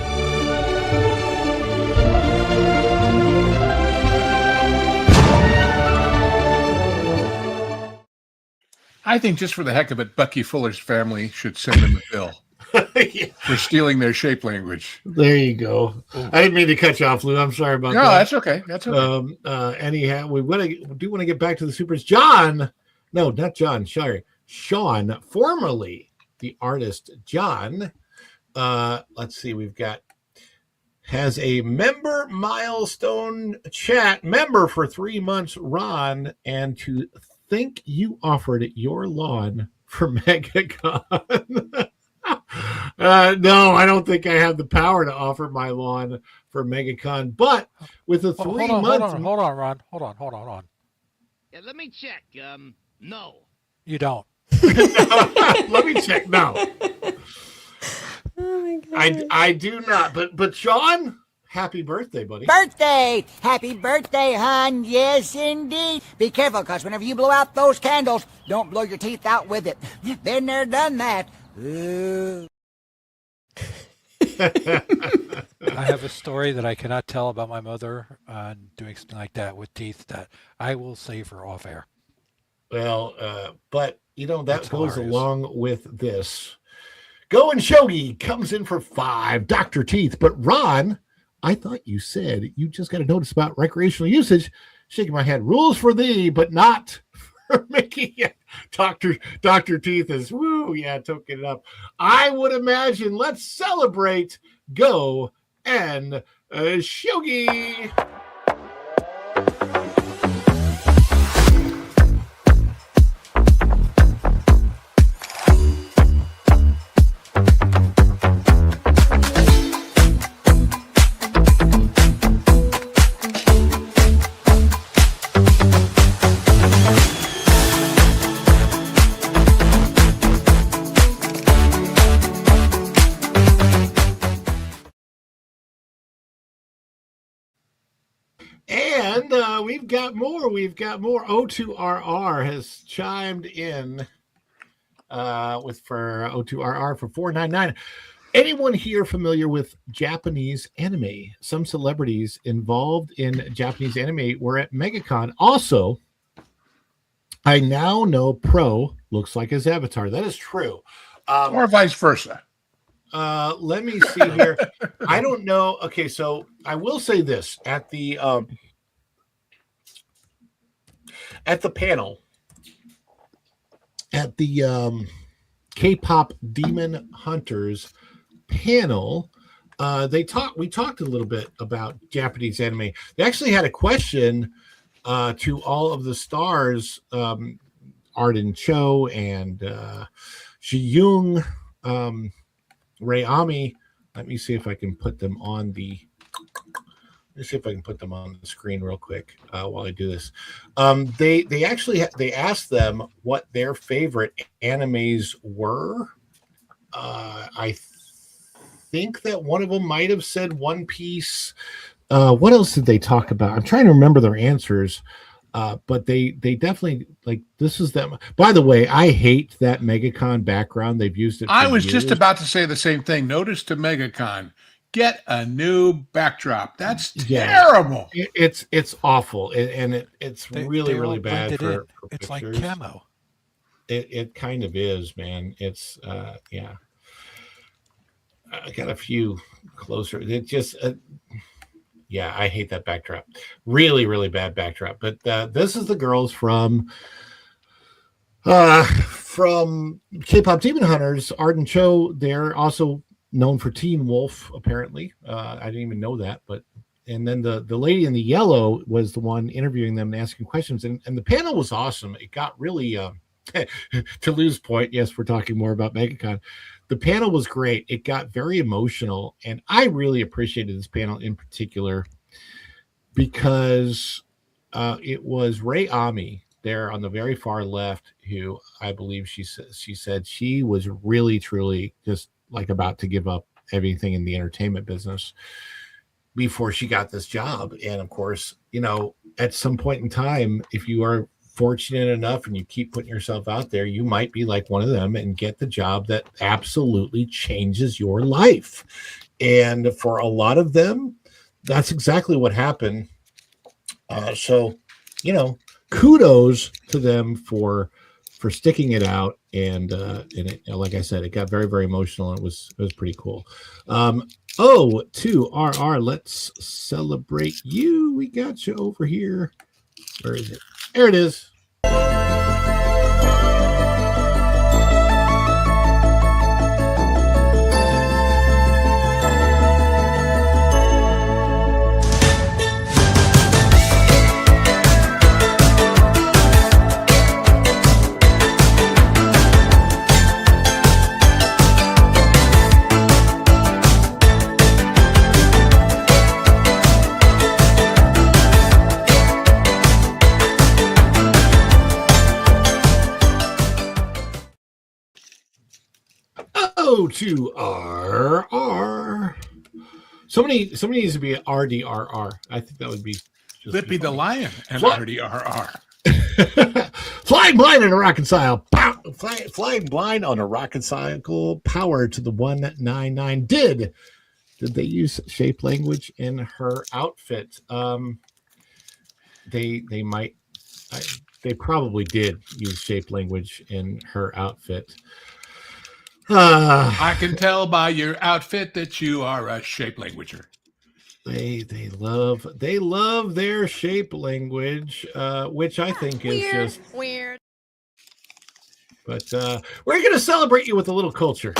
I think just for the heck of it, Bucky Fuller's family should send him a bill. for stealing their shape language.
There you go. I didn't mean to cut you off, Lou. I'm sorry about that.
No, that's okay. That's okay.
Anyhow, we do want to get back to the supers. John, no, not John. Sorry, Sean, formerly the artist John. Let's see. We've got has a member milestone chat member for 3 months, Ron, and to think you offered your lawn for MegaCon. No, I don't think I have the power to offer my lawn for MegaCon, but with a 3 months.
Hold on, Ron. Hold on.
Yeah, let me check. No.
You don't.
Let me check. No.
Oh my God.
I do not. But Sean, happy birthday, buddy.
Birthday! Happy birthday, hon. Yes, indeed. Be careful, because whenever you blow out those candles, don't blow your teeth out with it. Been there, done that. Ooh.
I have a story that I cannot tell about my mother doing something like that with teeth that I will save for off air.
Well, but that
That's
goes
hilarious.
along with this. Going Shogi comes in for 5. Dr. Teeth, but Ron, I thought you said you just got a notice about recreational usage. Shaking my head. Rules for thee, but not for making it. Dr. Teeth is toking it up. I would imagine. Let's celebrate. Go and Shogi. And we've got more. O2RR has chimed in for O2RR for $4.99. Anyone here familiar with Japanese anime? Some celebrities involved in Japanese anime were at MegaCon. Also, I now know Pro looks like his avatar. That is true.
Or vice versa.
Let me see here. I don't know. Okay, so I will say this at the panel at the K-pop Demon Hunters panel. We talked a little bit about Japanese anime. They actually had a question to all of the stars, Arden Cho and Ji Young, Ray Ami. Let me see if I can put them on the. Let's see if I can put them on the screen real quick while I do this. They actually they asked them what their favorite animes were. I think that one of them might have said One Piece. What else did they talk about? I'm trying to remember their answers. But they definitely this is them. By the way, I hate that MegaCon background. They've used it.
I was just about to say the same thing. Notice to MegaCon, get a new backdrop. That's terrible.
It's awful, and it's really bad for
it's
pictures.
like camo.
It kind of is, man. It's yeah. I got a few closer. It just. Yeah, I hate that backdrop. Really bad backdrop. But this is the girls from K-pop Demon Hunters. Arden Cho. They're also known for Teen Wolf. Apparently, I didn't even know that. And then the lady in the yellow was the one interviewing them and asking questions. And the panel was awesome. It got really to Lou's point. Yes, we're talking more about MegaCon. The panel was great. It got very emotional, and I really appreciated this panel in particular because it was Ray Ami there on the very far left, who I believe she said she was really truly just like about to give up everything in the entertainment business before she got this job. And of course, at some point in time, if you are fortunate enough and you keep putting yourself out there, you might be like one of them and get the job that absolutely changes your life. And for a lot of them, that's exactly what happened. So kudos to them for for sticking it out, and it, like I said, it got very, very emotional, and it was pretty cool. O2RR, let's celebrate you. We got you over here. Where is it? There it is. O2RR. Somebody needs to be an RDRR. I think that would be just
Lippy the Lion and RDRR.
Flying blind on a rocket cycle. Flying blind on a rocket cycle. Power to the 199. Did they use shape language in her outfit? They might. They probably did use shape language in her outfit.
I can tell by your outfit that you are a shape languager.
They love their shape language, which I think is just
weird.
But we're going to celebrate you with a little culture.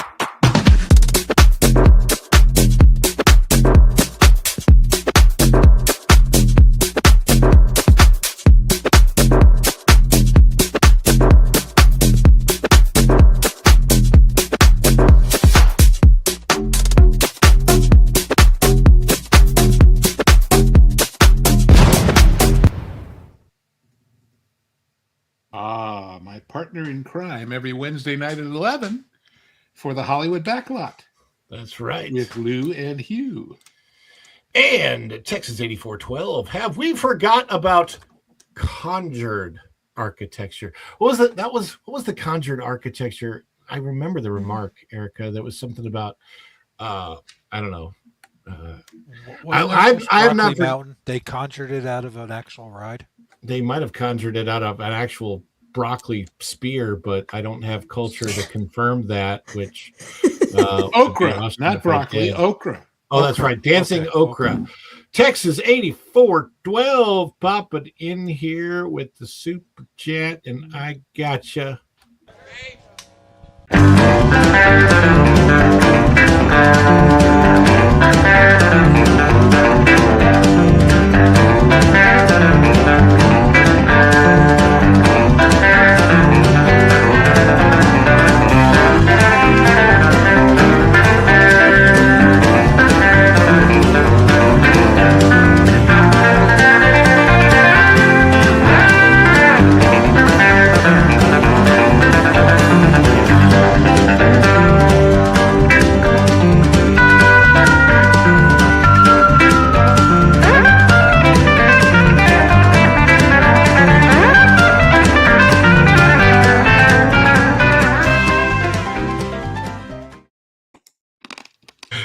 My partner in crime every Wednesday night at 11 for the Hollywood Backlot.
That's right.
With Lou and Hugh.
And Texas 8412. Have we forgot about conjured architecture? What was it? What was the conjured architecture? I remember the remark, Erika. That was something about I don't know.
I've not. Mountain, they conjured it out of an actual ride.
They might have conjured it out of an actual broccoli spear, but I don't have culture to confirm that. Which
okra, not broccoli, okra.
Oh, that's right, dancing okra. Texas 8412 popping in here with the super chat, and I gotcha.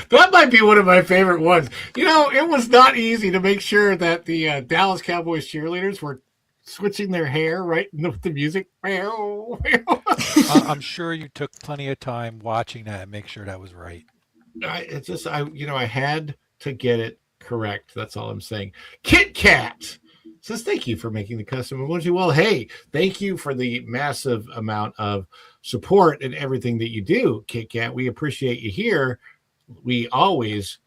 That might be one of my favorite ones. You know, it was not easy to make sure that the Dallas Cowboys cheerleaders were switching their hair right with the music.
I'm sure you took plenty of time watching that and make sure that was right.
I had to get it correct. That's all I'm saying. Kit Kat says, thank you for making the custom emoji. Well, hey, thank you for the massive amount of support and everything that you do, Kit Kat. We appreciate you here. We always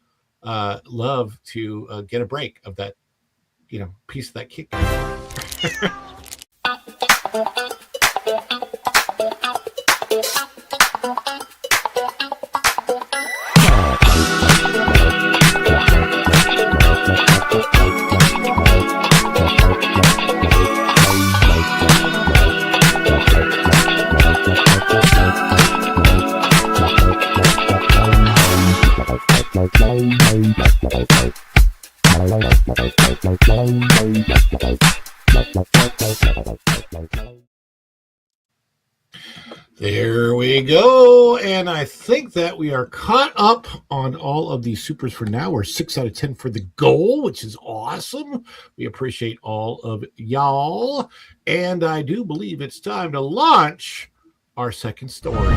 love to get a break of that, piece of that Kit Kat. There we go. And I think that we are caught up on all of these supers for now. We're 6 out of 10 for the goal, which is awesome. We appreciate all of y'all. And I do believe it's time to launch our second story.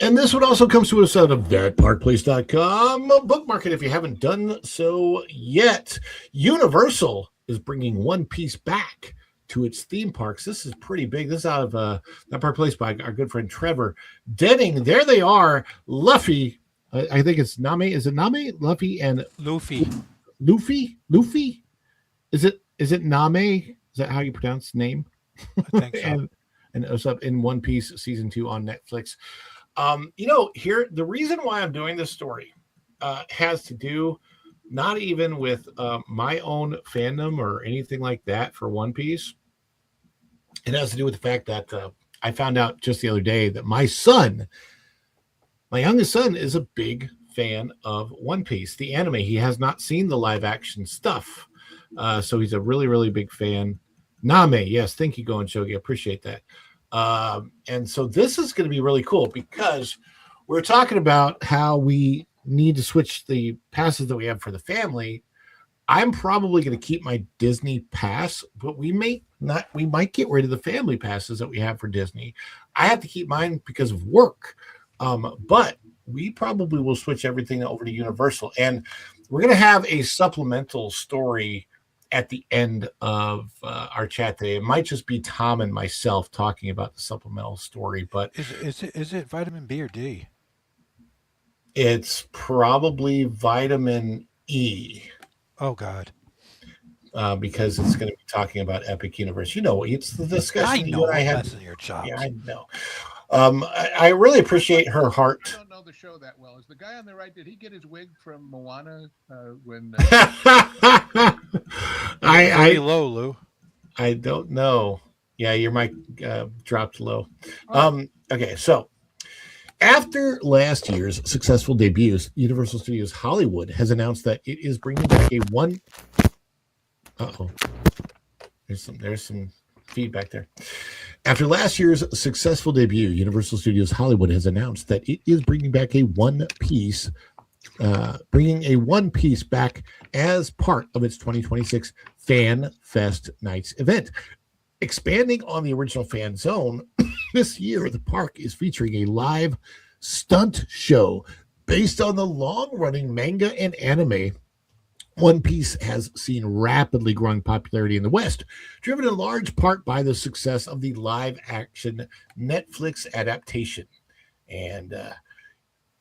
And this one also comes to us out of thatparkplace.com. Bookmark it if you haven't done so yet. Universal is bringing One Piece back to its theme parks. This is pretty big. This is out of That Park Place by our good friend Trevor Denning. There they are. Luffy. I think it's Nami. Is it Nami? Luffy and
Luffy.
Luffy? Is it Nami? Is that how you pronounce the name?
I think so.
and it was up in One Piece season 2 on Netflix. Here, the reason why I'm doing this story has to do not even with my own fandom or anything like that for One Piece. It has to do with the fact that I found out just the other day that my youngest son, is a big fan of One Piece, the anime. He has not seen the live action stuff. So he's a really, really big fan. Name, yes, thank you, Go and Shogi. Appreciate that. And so this is going to be really cool because we're talking about how we need to switch the passes that we have for the family. I'm probably going to keep my Disney pass, but we might get rid of the family passes that we have for Disney. I have to keep mine because of work. But we probably will switch everything over to Universal, and we're going to have a supplemental story at the end of our chat today. It might just be Tom and myself talking about the supplemental story, but
is it vitamin B or D?
It's probably vitamin E.
Oh God.
Because it's going to be talking about Epic Universe. It's the discussion
I know.
I had.
In your chops.
Yeah, I know. I really appreciate her heart.
I don't know the show that well. Is the guy on the right? Did he get his wig from Moana when?
I low, Lou.
I don't know. Yeah, your mic dropped low. Okay, so after last year's successful debuts, Universal Studios Hollywood has announced that it is bringing back a one. There's some feedback there. After last year's successful debut, Universal Studios Hollywood has announced that it is bringing back a One Piece back as part of its 2026 Fan Fest Nights event. Expanding on the original fan zone, this year the park is featuring a live stunt show based on the long-running manga and anime. One Piece has seen rapidly growing popularity in the West, driven in large part by the success of the live-action Netflix adaptation. And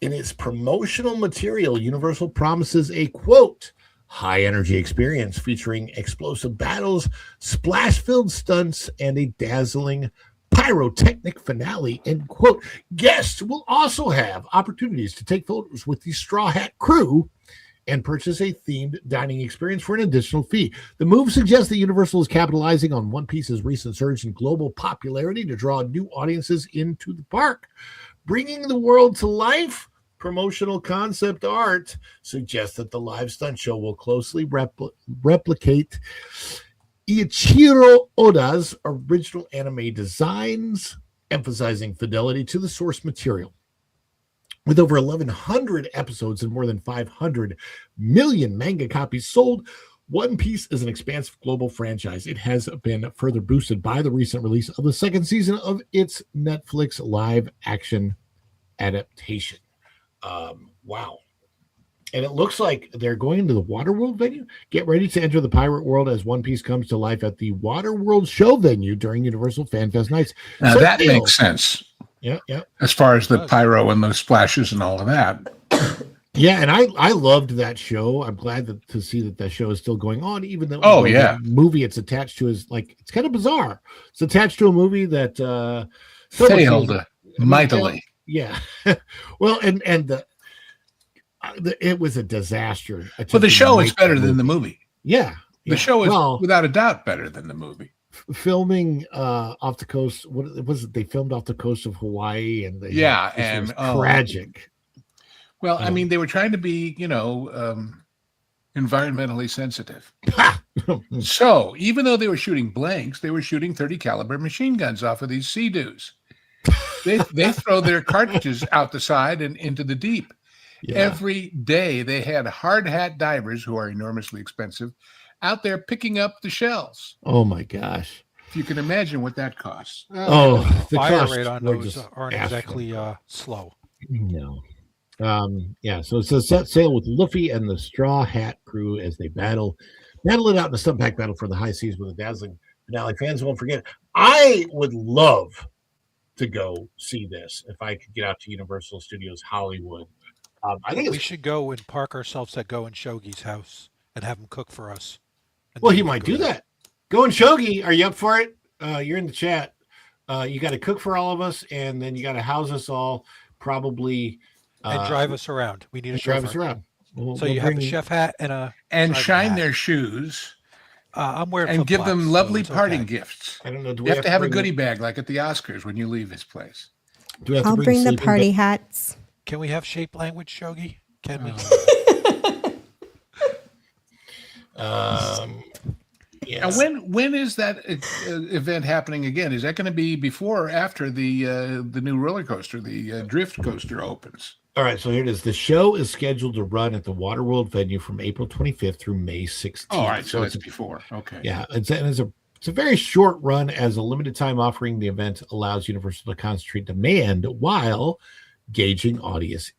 in its promotional material, Universal promises a, quote, high-energy experience featuring explosive battles, splash-filled stunts, and a dazzling pyrotechnic finale, end quote. Guests will also have opportunities to take photos with the Straw Hat crew and purchase a themed dining experience for an additional fee. The move suggests that Universal is capitalizing on One Piece's recent surge in global popularity to draw new audiences into the park. Bringing the world to life, promotional concept art suggests that the live stunt show will closely replicate Ichiro Oda's original anime designs, emphasizing fidelity to the source material. With over 1,100 episodes and more than 500 million manga copies sold, One Piece is an expansive global franchise. It has been further boosted by the recent release of the second season of its Netflix live-action adaptation. Wow. And it looks like they're going into the Waterworld venue. Get ready to enter the pirate world as One Piece comes to life at the Waterworld show venue during Universal Fan Fest Nights.
Now that makes sense.
Yeah.
As far as the pyro and the splashes and all of that.
Yeah, and I loved that show. I'm glad to see that show is still going on, even though the movie it's attached to is it's kind of bizarre. It's attached to a movie that
failed mightily.
Yeah. Well, and it was a disaster.
But the show is better than the movie.
Yeah.
The show is without a doubt better than the movie.
Filming off the coast, what was it? They filmed off the coast of Hawaii, and it was tragic.
Well, I mean, they were trying to be, environmentally sensitive. So even though they were shooting blanks, they were shooting 30 caliber machine guns off of these Sea-Doos. They throw their cartridges out the side and into the deep. Yeah. Every day they had hard hat divers, who are enormously expensive, out there picking up the shells.
Oh my gosh.
If you can imagine what that costs.
The fire rate on those aren't exactly slow.
No. So it says set sail with Luffy and the Straw Hat crew as they battle it out in the stump pack battle for the high seas with a dazzling finale. Fans won't forget. I would love to go see this if I could get out to Universal Studios Hollywood. I think
we should go and park ourselves at Go and Shogi's house and have him cook for us.
Well, he might do that. Go and Shogi, are you up for it? You're in the chat. You got to cook for all of us, and then you got to house us all, probably.
And drive us around. We need to
drive us around.
So you have a chef hat
and shine their shoes.
I'm wearing
and give them lovely
so
parting gifts.
I don't know. Do
you have to have a goodie bag like at the Oscars when you leave this place?
I'll bring the party hats.
Can we have shape language, Shogi? Can we?
Yeah. And when is that event happening again? Is that going to be before or after the new roller coaster, the drift coaster, opens?
All right, so here it is. The show is scheduled to run at the Waterworld venue from April 25th through May 16th.
Oh, all right, so it's before. Okay.
Yeah, it's a very short run, as a limited time offering. The event allows Universal to concentrate demand while gauging audience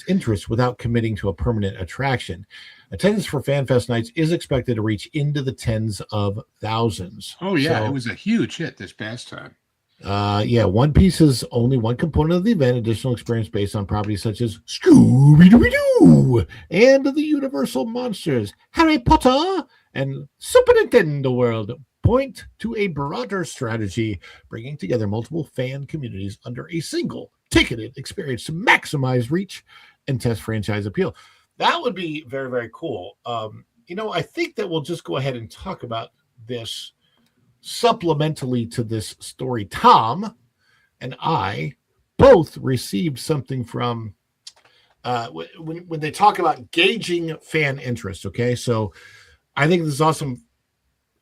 interest without committing to a permanent attraction. Attendance for FanFest nights is expected to reach into the tens of thousands.
Oh yeah, it was a huge hit this past time.
One Piece is only one component of the event. Additional experience based on properties such as Scooby-Doo and the Universal Monsters, Harry Potter, and Super Nintendo World point to a broader strategy, bringing together multiple fan communities under a single ticketed experience to maximize reach and test franchise appeal. That would be very, very cool. I think that we'll just go ahead and talk about this supplementally to this story. Tom and I both received something from when they talk about gauging fan interest. Okay, so I think this is awesome.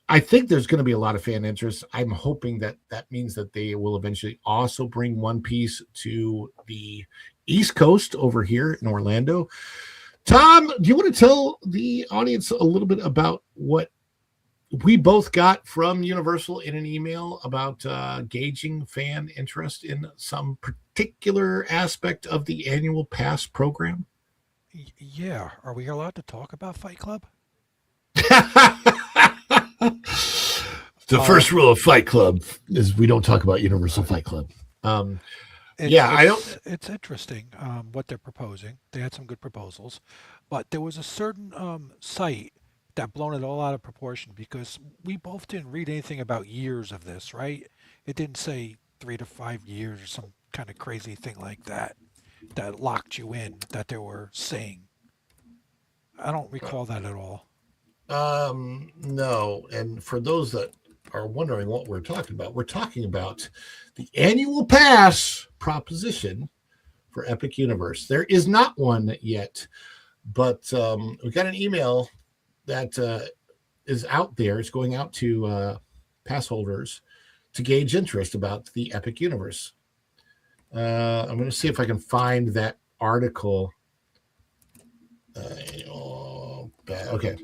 I think there's going to be a lot of fan interest. I'm hoping that means that they will eventually also bring One Piece to the East Coast over here in Orlando. Tom, do you want to tell the audience a little bit about what we both got from Universal in an email about gauging fan interest in some particular aspect of the annual pass program?
Yeah. Are we allowed to talk about Fight Club?
The first rule of Fight Club is we don't talk about Universal Fight Club.
It's interesting what they're proposing. They had some good proposals, but there was a certain site that blown it all out of proportion, because we both didn't read anything about years of this, right? It didn't say 3 to 5 years or some kind of crazy thing like that locked you in, that they were saying. I don't recall that at all.
No. And for those that are wondering what we're talking about the annual pass proposition for Epic Universe. There is not one yet, but we got an email that is out there. It's going out to pass holders to gauge interest about the Epic Universe. I'm going to see if I can find that article. Okay.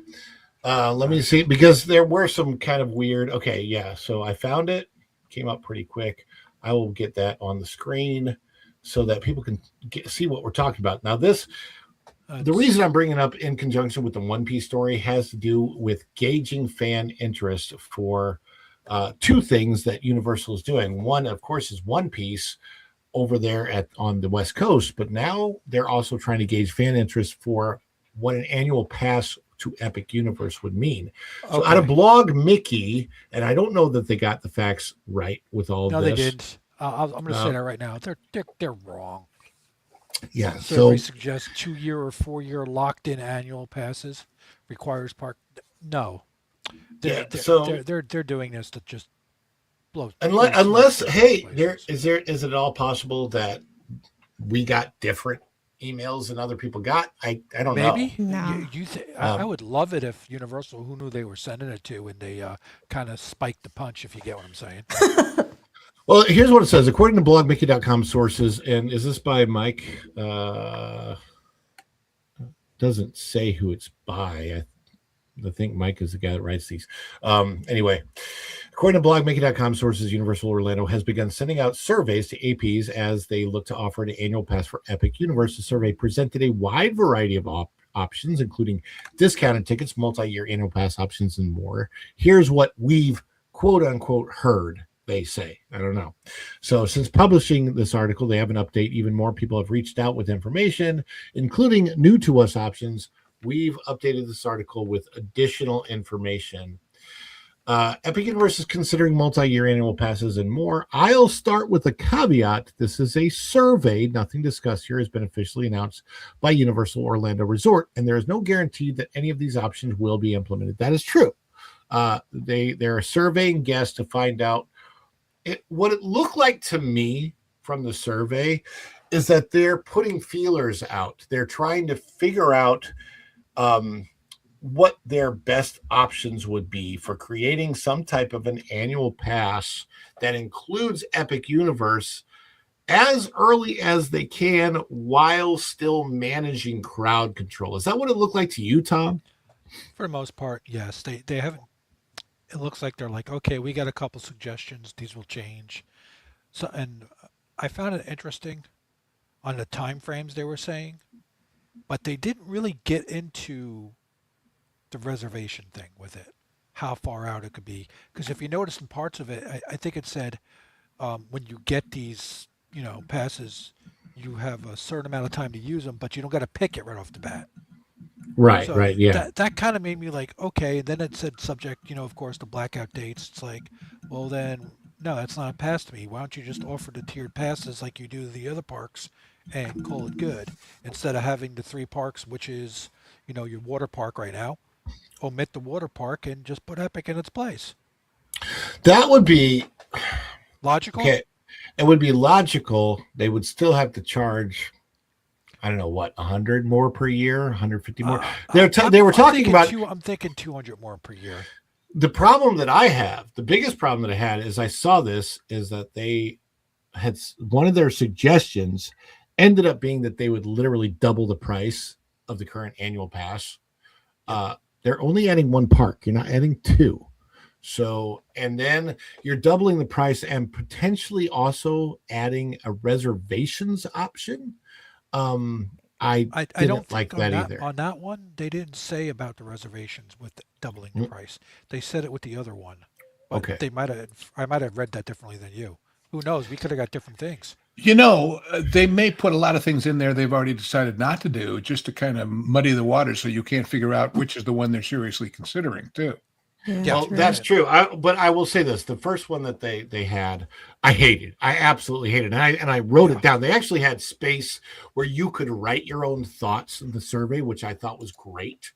Let me see, because there were some kind of weird. Okay, yeah. So I found it. Came up pretty quick. I will get that on the screen so that people can see what we're talking about. Now, the reason I'm bringing it up in conjunction with the One Piece story has to do with gauging fan interest for two things that Universal is doing. One, of course, is One Piece over there on the West Coast, but now they're also trying to gauge fan interest for what an annual pass to Epic Universe would mean. So out of Blog Mickey, and I don't know that they got the facts right with all of this.
No, they did. I'm going to say that right now. They're wrong.
Yeah.
So they suggest 2-year or 4-year locked-in annual passes requires park. No. They're doing this to just blow.
Unless hey, is it all possible that we got different emails than other people got. I don't
Maybe
know.
I would love it if Universal, who knew they were sending it to, and they kind of spiked the punch, if you get what I'm saying.
Well, here's what it says. According to blogmickey.com sources, and is this by Mike? Doesn't say who it's by. I think Mike is the guy that writes these. Anyway, according to blogmickey.com sources, Universal Orlando has begun sending out surveys to APs as they look to offer an annual pass for Epic Universe. The survey presented a wide variety of options, including discounted tickets, multi-year annual pass options, and more. Here's what we've quote unquote heard. They say, I don't know. So since publishing this article, they have an update. Even more people have reached out with information, including new to us options. We've updated this article with additional information. Epic Universe is considering multi-year annual passes and more. I'll start with a caveat. This is a survey. Nothing discussed here has been officially announced by Universal Orlando Resort, and there is no guarantee that any of these options will be implemented. That is true. They're surveying guests to find out. What it looked like to me from the survey is that they're putting feelers out. They're trying to figure out what their best options would be for creating some type of an annual pass that includes Epic Universe as early as they can while still managing crowd control. Is that what it looked like to you, Tom?
For the most part, yes. They haven't. It looks like they're like, okay, we got a couple suggestions. These will change. So, and I found it interesting on the time frames they were saying, but they didn't really get into the reservation thing with it, how far out it could be. Because if you notice in parts of it, I think it said when you get these, passes, you have a certain amount of time to use them, but you don't got to pick it right off the bat.
Right,
So
right, yeah.
That kind of made me like, okay. And then it said subject, of course, to blackout dates. It's like, well, then, no, that's not a pass to me. Why don't you just offer the tiered passes like you do the other parks and call it good? Instead of having the 3 parks, which is, your water park right now, omit the water park and just put Epic in its place.
That would be
logical.
Okay. It would be logical. They would still have to charge, I don't know what, 100 more per year, 150 more. They were talking about.
I'm thinking 200 more per year.
The problem that I have, the biggest problem that I had is I saw this is that they had one of their suggestions ended up being that they would literally double the price of the current annual pass. They're only adding 1 park. You're not adding 2. So, and then you're doubling the price and potentially also adding a reservations option. I don't like that either.
On that one, they didn't say about the reservations with doubling the price. They said it with the other one. But
okay.
I might have read that differently than you. Who knows? We could have got different things.
They may put a lot of things in there they've already decided not to do just to kind of muddy the water so you can't figure out which is the one they're seriously considering too.
Yeah, well, that's true. But I will say this: the first one that they had, I hated. I absolutely hated, and I wrote it down. They actually had space where you could write your own thoughts in the survey, which I thought was great.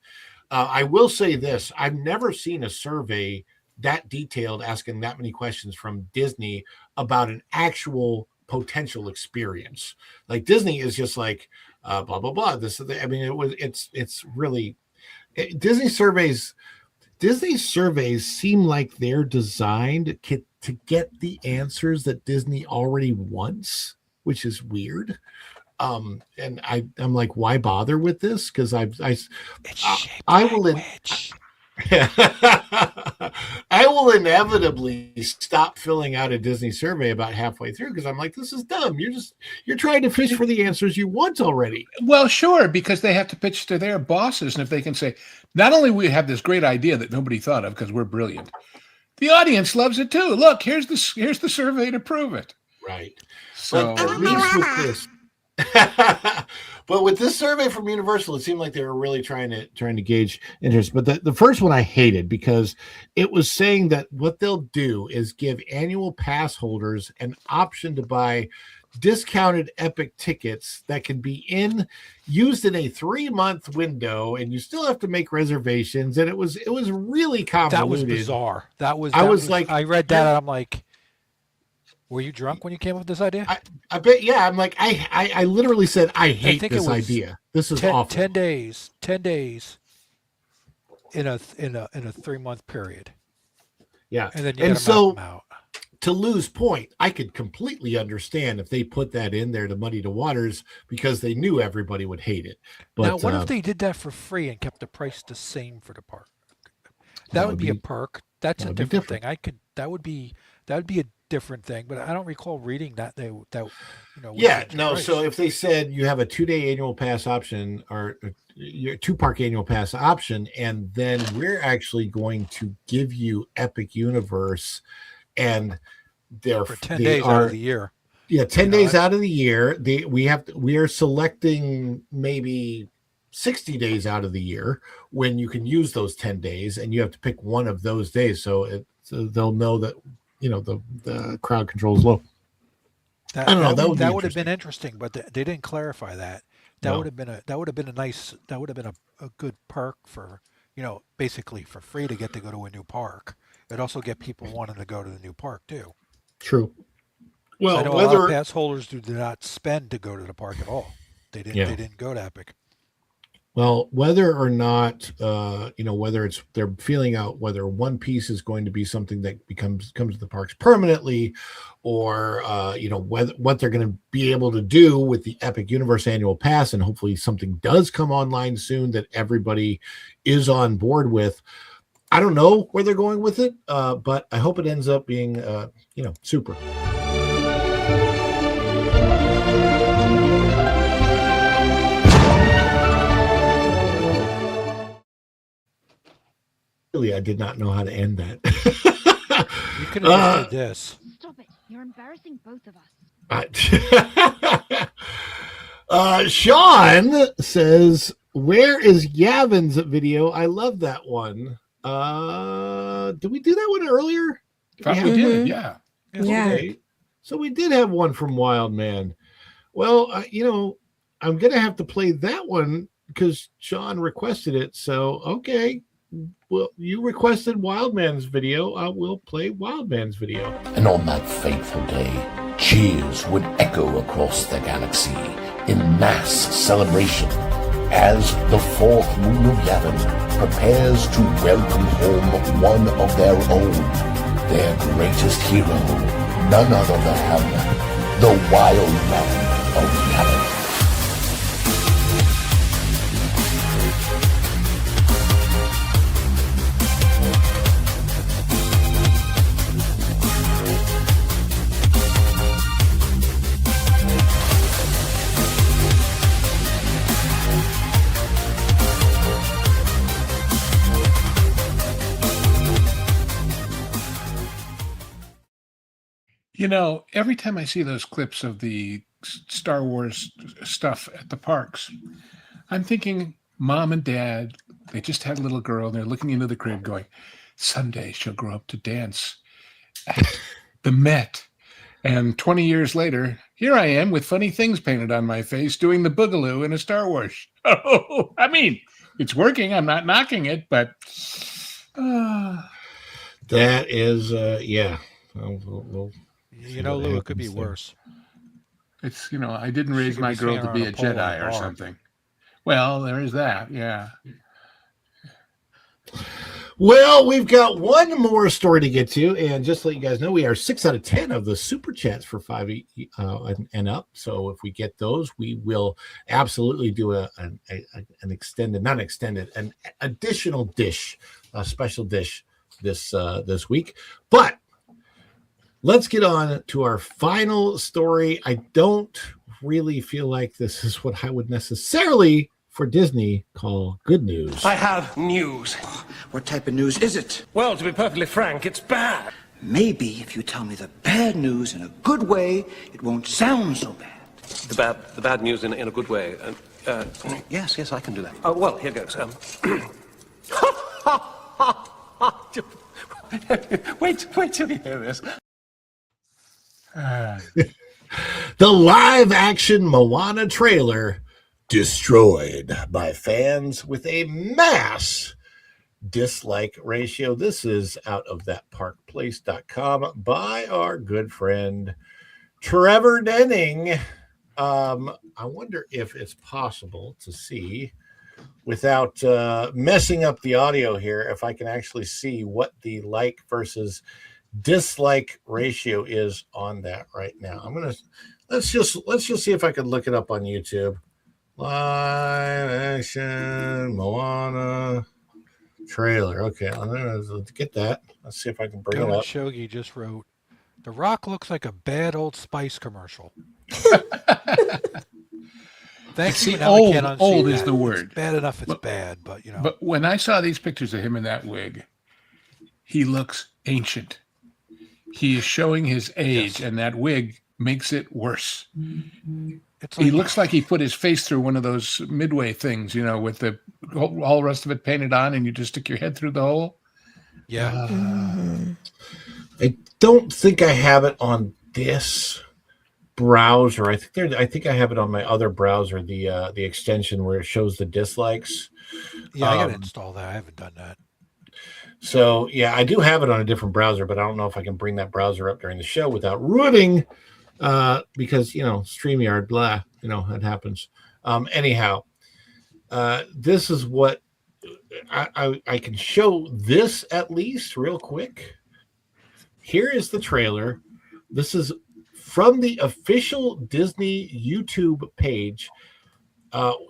I will say this: I've never seen a survey that detailed, asking that many questions from Disney about an actual potential experience. Like Disney is just like blah blah blah. This, I mean, it's really Disney surveys. Disney surveys seem like they're designed to get the answers that Disney already wants, which is weird. And I'm like, why bother with this? Because I will inevitably stop filling out a Disney survey about halfway through because I'm like, this is dumb. You're trying to fish for the answers you want already.
Well, sure, because they have to pitch to their bosses, and if they can say, not only we have this great idea that nobody thought of because we're brilliant, the audience loves it too. Look, here's the survey to prove it.
Right.
So
but at least with this. But with this survey from Universal, it seemed like they were really trying to gauge interest. But the first one I hated because it was saying that what they'll do is give annual pass holders an option to buy discounted Epic tickets that can be used in a 3-month window, and you still have to make reservations. And it was really convoluted.
That was bizarre. I read that and I'm like, Were you drunk when you came up with this idea?
I bet. Yeah, I'm like, I literally said, I hate this idea. This is awful.
10 days in a 3-month period.
Yeah,
and then you got to map them out.
To Lou's point, I could completely understand if they put that in there to muddy the waters because they knew everybody would hate it. But
now, what if they did that for free and kept the price the same for the park? That would be a perk. That's a different thing. That would be a different thing. But I don't recall reading that
Yeah, no. So if they said you have a 2-day annual pass option or your 2-park annual pass option, and then we're actually going to give you Epic Universe, and they're
for 10 days out of the year.
Yeah, 10 days out of the year. We are selecting maybe 60 days out of the year when you can use those 10 days, and you have to pick one of those days. So they'll know that the crowd control is low. I don't know.
That would have been interesting, but they didn't clarify that. That would have been a good perk for basically for free to get to go to a new park. It'd also get people wanting to go to the new park too.
True. Well,
I know a lot of pass holders do not spend to go to the park at all. They didn't. They didn't go to Epic.
Well, whether or not whether it's they're feeling out whether One Piece is going to be something that comes to the parks permanently, or what they're going to be able to do with the Epic Universe annual pass, and hopefully something does come online soon that everybody is on board with. I don't know where they're going with it, but I hope it ends up being super. Really, I did not know how to end that.
You could have said this.
Stop it. You're embarrassing both of us.
Sean says, where is Yavin's video? I love that one. Did we do that one earlier?
We did, yeah.
Okay. So we did have one from Wild Man. Well, I'm going to have to play that one because Sean requested it. So, okay. Well, you requested Wildman's video. I will play Wildman's video.
And on that fateful day, cheers would echo across the galaxy in mass celebration as the fourth moon of Yavin prepares to welcome home one of their own, their greatest hero, none other than the Wild Man of Yavin.
Every time I see those clips of the Star Wars stuff at the parks, I'm thinking mom and dad, they just had a little girl and they're looking into the crib going, someday she'll grow up to dance at the Met. And 20 years later, here I am with funny things painted on my face doing the boogaloo in a Star Wars show. I mean, it's working. I'm not knocking it, but...
That is, yeah. We'll
Lou, it could be worse.
It's, I didn't raise my girl to be a Jedi or something. Well, there is that, yeah.
Well, we've got one more story to get to, and just to let you guys know, we are 6 out of 10 of the super chats for 5 and up. So if we get those, we will absolutely do an additional dish, a special dish this week. But let's get on to our final story. I don't really feel like this is what I would necessarily, for Disney, call good news.
I have news.
What type of news is it?
Well, to be perfectly frank, it's bad.
Maybe if you tell me the bad news in a good way, it won't sound so bad.
The bad news in a good way. Yes, I can do that. Well, here goes. Wait till you hear this.
The live-action Moana trailer destroyed by fans with a mass dislike ratio. This is out of thatparkplace.com by our good friend Trevor Denning. I wonder if it's possible to see, without messing up the audio here, if I can actually see what the like versus dislike ratio is on that right now. Let's just see if I can look it up on YouTube. Live action Moana trailer. Okay, let's get that. Let's see if I can bring it up.
Shogi just wrote, "The Rock looks like a bad Old Spice commercial." Thanks.
Old is the word.
It's bad enough it's bad, but
But when I saw these pictures of him in that wig, he looks ancient. He is showing his age, and that wig makes it worse. He looks like he put his face through one of those Midway things, with the whole rest of it painted on, and you just stick your head through the hole.
Yeah.
I don't think I have it on this browser. I think I have it on my other browser, the extension where it shows the dislikes.
Yeah, I gotta install that. I haven't done that.
So yeah, I do have it on a different browser, but I don't know if I can bring that browser up during the show without ruining, because StreamYard, blah, it happens. Anyhow, this is what I can show this at least real quick. Here is the trailer. This is from the official Disney YouTube page.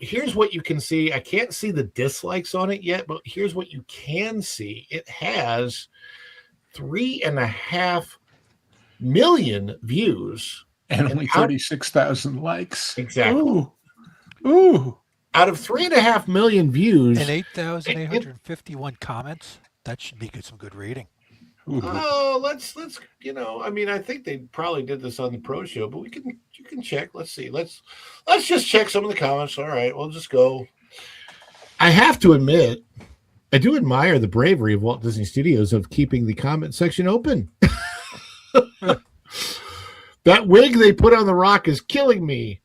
Here's what you can see. I can't see the dislikes on it yet, but here's what you can see. It has 3.5 million views
and only 36,000 likes.
Exactly.
Ooh.
Out of 3.5 million views
and 8,851 comments, that should be some good reading.
Oh, let's I think they probably did this on the pro show, but you can check. Let's see. Let's just check some of the comments. All right, we'll just go. I have to admit, I do admire the bravery of Walt Disney Studios of keeping the comment section open. That wig they put on The Rock is killing me.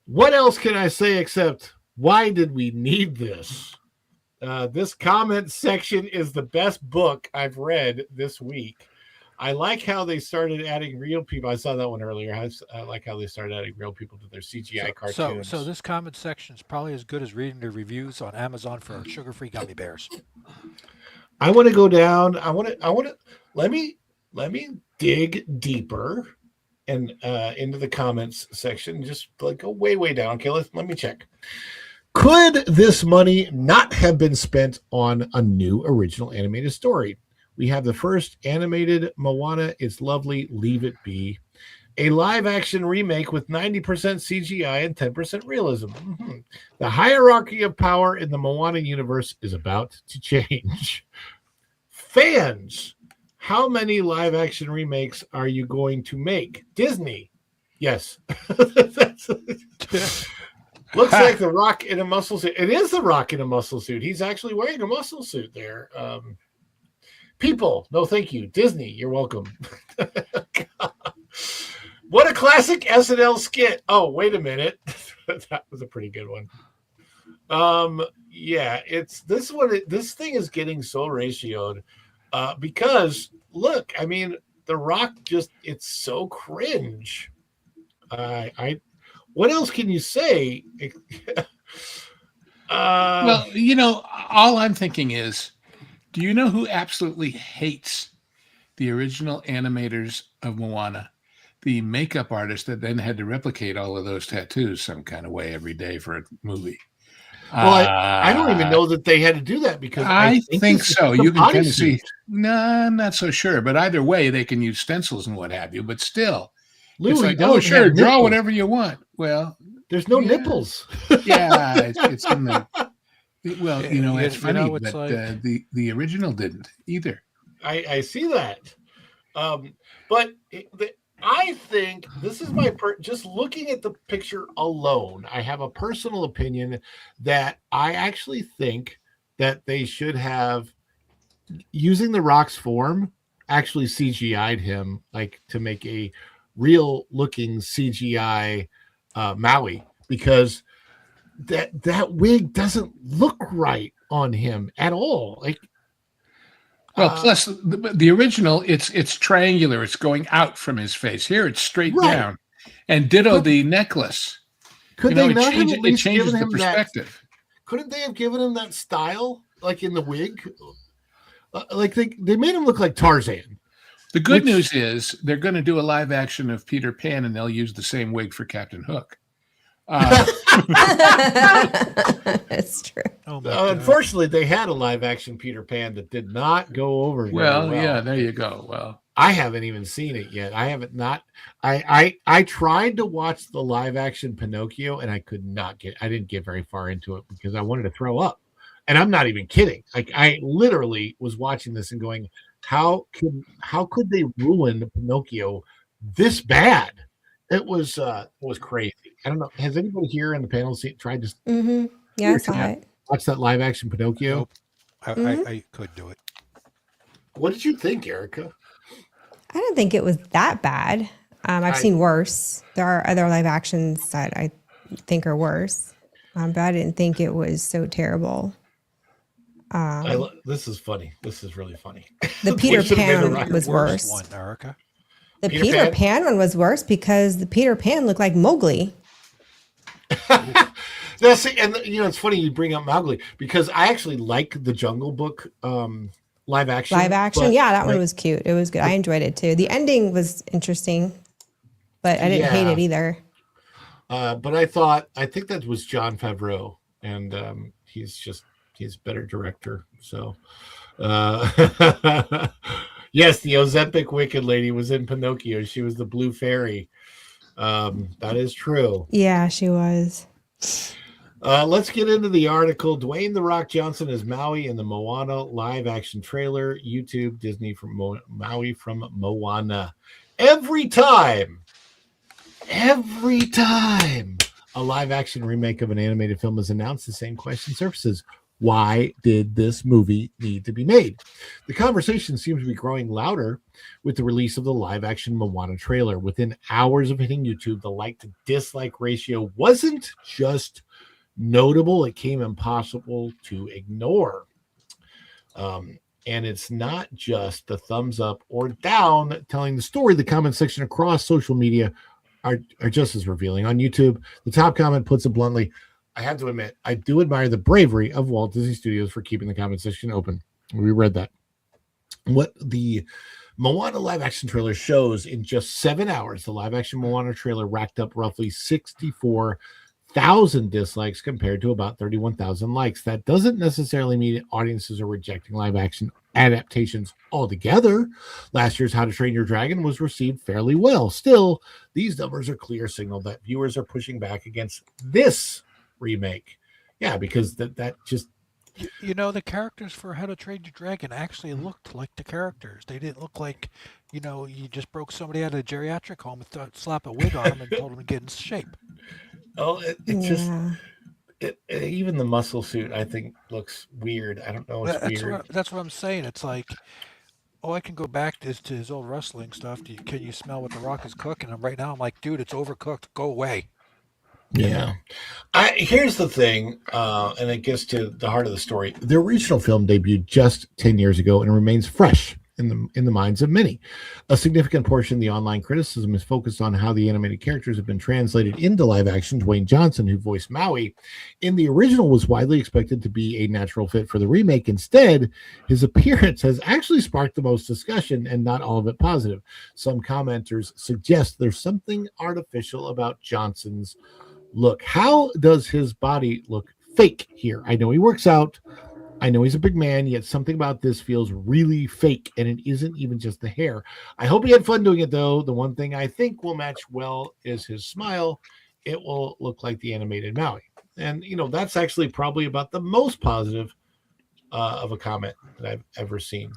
What else can I say except, why did we need this? This comment section is the best book I've read this week. I like how they started adding real people. I saw that one earlier. I like how they started adding real people to their CGI cartoons.
So this comment section is probably as good as reading the reviews on Amazon for sugar-free gummy bears.
I want to go down. I want to let me dig deeper and into the comments section. Just like go way down. Okay, let me check. Could this money not have been spent on a new original animated story? We have the first animated Moana. It's lovely. Leave it be. A live-action remake with 90% CGI and 10% realism. Mm-hmm. The hierarchy of power in the Moana universe is about to change. Fans, how many live-action remakes are you going to make? Disney. Yes. Looks like The Rock in a muscle suit. It is The Rock in a muscle suit. He's actually wearing a muscle suit there. People, no thank you. Disney, you're welcome. What a classic SNL skit. Oh, wait a minute. That was a pretty good one. Yeah, it's this one. This thing is getting so ratioed because look, I mean, The Rock it's so cringe. What else can you say?
Well, all I'm thinking is, do you know who absolutely hates the original animators of Moana? The makeup artist that then had to replicate all of those tattoos some kind of way every day for a movie.
Well, I don't even know that they had to do that because
I think so. You can kind of see. No, I'm not so sure. But either way, they can use stencils and what have you. But still, it's like, oh, sure, draw whatever you want. Well,
there's no nipples.
Yeah, it's in the. Well, it's funny, but like, the original didn't either.
I see that, but I think this is my just looking at the picture alone. I have a personal opinion that I actually think that they should have, using The Rock's form, actually CGI'd him, like to make a real looking CGI Maui, because that wig doesn't look right on him at all. Like,
well, plus the original, it's triangular. It's going out from his face. Here, it's straight down. And ditto the necklace.
Could they not have at least
changes
given
the
him
perspective.
Couldn't they have given him that style, like in the wig? Like they made him look like Tarzan.
The good news is they're going to do a live action of Peter Pan, and they'll use the same wig for Captain Hook.
That's true.
Unfortunately, they had a live action Peter Pan that did not go over
well.
well.
Yeah, there you go. Well,
I haven't even seen it yet. I haven't not. I tried to watch the live action Pinocchio, and I could not get. I didn't get very far into it because I wanted to throw up. And I'm not even kidding. Like, I literally was watching this and going, how could they ruin Pinocchio this bad? It was crazy. I don't know. Has anybody here in the panel tried to?
Mm-hmm. Yeah, I saw it.
Watch that live action Pinocchio.
Nope. I could do it.
What did you think, Erika?
I don't think it was that bad. I've seen worse. There are other live actions that I think are worse, but I didn't think it was so terrible.
This is funny. This is really funny.
The Peter Pan was worse.
One, Erika.
The Peter Pan one was worse because the Peter Pan looked like Mowgli.
That's and it's funny you bring up Mowgli because I actually like the Jungle Book live action.
Yeah, that one was cute. It was good. I enjoyed it too. The ending was interesting, but I didn't hate it either.
But I think that was Jon Favreau, and he's a better director. So, yes, the Ozempic Wicked Lady was in Pinocchio. She was the Blue Fairy. That is true.
Yeah, she was.
Let's get into the article. Dwayne "The Rock" Johnson is Maui in the Moana live action trailer. YouTube, Disney from Maui from Moana. Every time a live action remake of an animated film is announced, the same question surfaces. Why did this movie need to be made? The conversation seems to be growing louder with the release of the live-action Moana trailer. Within hours of hitting YouTube, the like-to-dislike ratio wasn't just notable, it came impossible to ignore. And it's not just the thumbs up or down telling the story. The comment section across social media are just as revealing. On YouTube, the top comment puts it bluntly, I have to admit, I do admire the bravery of Walt Disney Studios for keeping the comment section open. We read that. What the Moana live action trailer shows in just 7 hours, the live action Moana trailer racked up roughly 64,000 dislikes compared to about 31,000 likes. That doesn't necessarily mean audiences are rejecting live action adaptations altogether. Last year's How to Train Your Dragon was received fairly well. Still, these numbers are clear signal that viewers are pushing back against this remake. Yeah, because that just
the characters for How to Train Your Dragon actually looked like the characters. They didn't look like you just broke somebody out of a geriatric home and slap a wig on them and told them to get in shape.
Oh, even the muscle suit I think looks weird. I don't know, it's weird.
That's what I'm saying. It's like, I can go back to his old wrestling stuff. Can you smell what The Rock is cooking? And right now I'm like, dude, it's overcooked. Go away.
Yeah. Here's the thing, and it gets to the heart of the story. The original film debuted just 10 years ago and remains fresh in the minds of many. A significant portion of the online criticism is focused on how the animated characters have been translated into live action. Dwayne Johnson, who voiced Maui in the original, was widely expected to be a natural fit for the remake. Instead, his appearance has actually sparked the most discussion, and not all of it positive. Some commenters suggest there's something artificial about Johnson's look. How does his body look fake here? I know he works out. I know he's a big man, yet something about this feels really fake, and it isn't even just the hair. I hope he had fun doing it, though. The one thing I think will match well is his smile. It will look like the animated Maui. And, that's actually probably about the most positive of a comment that I've ever seen.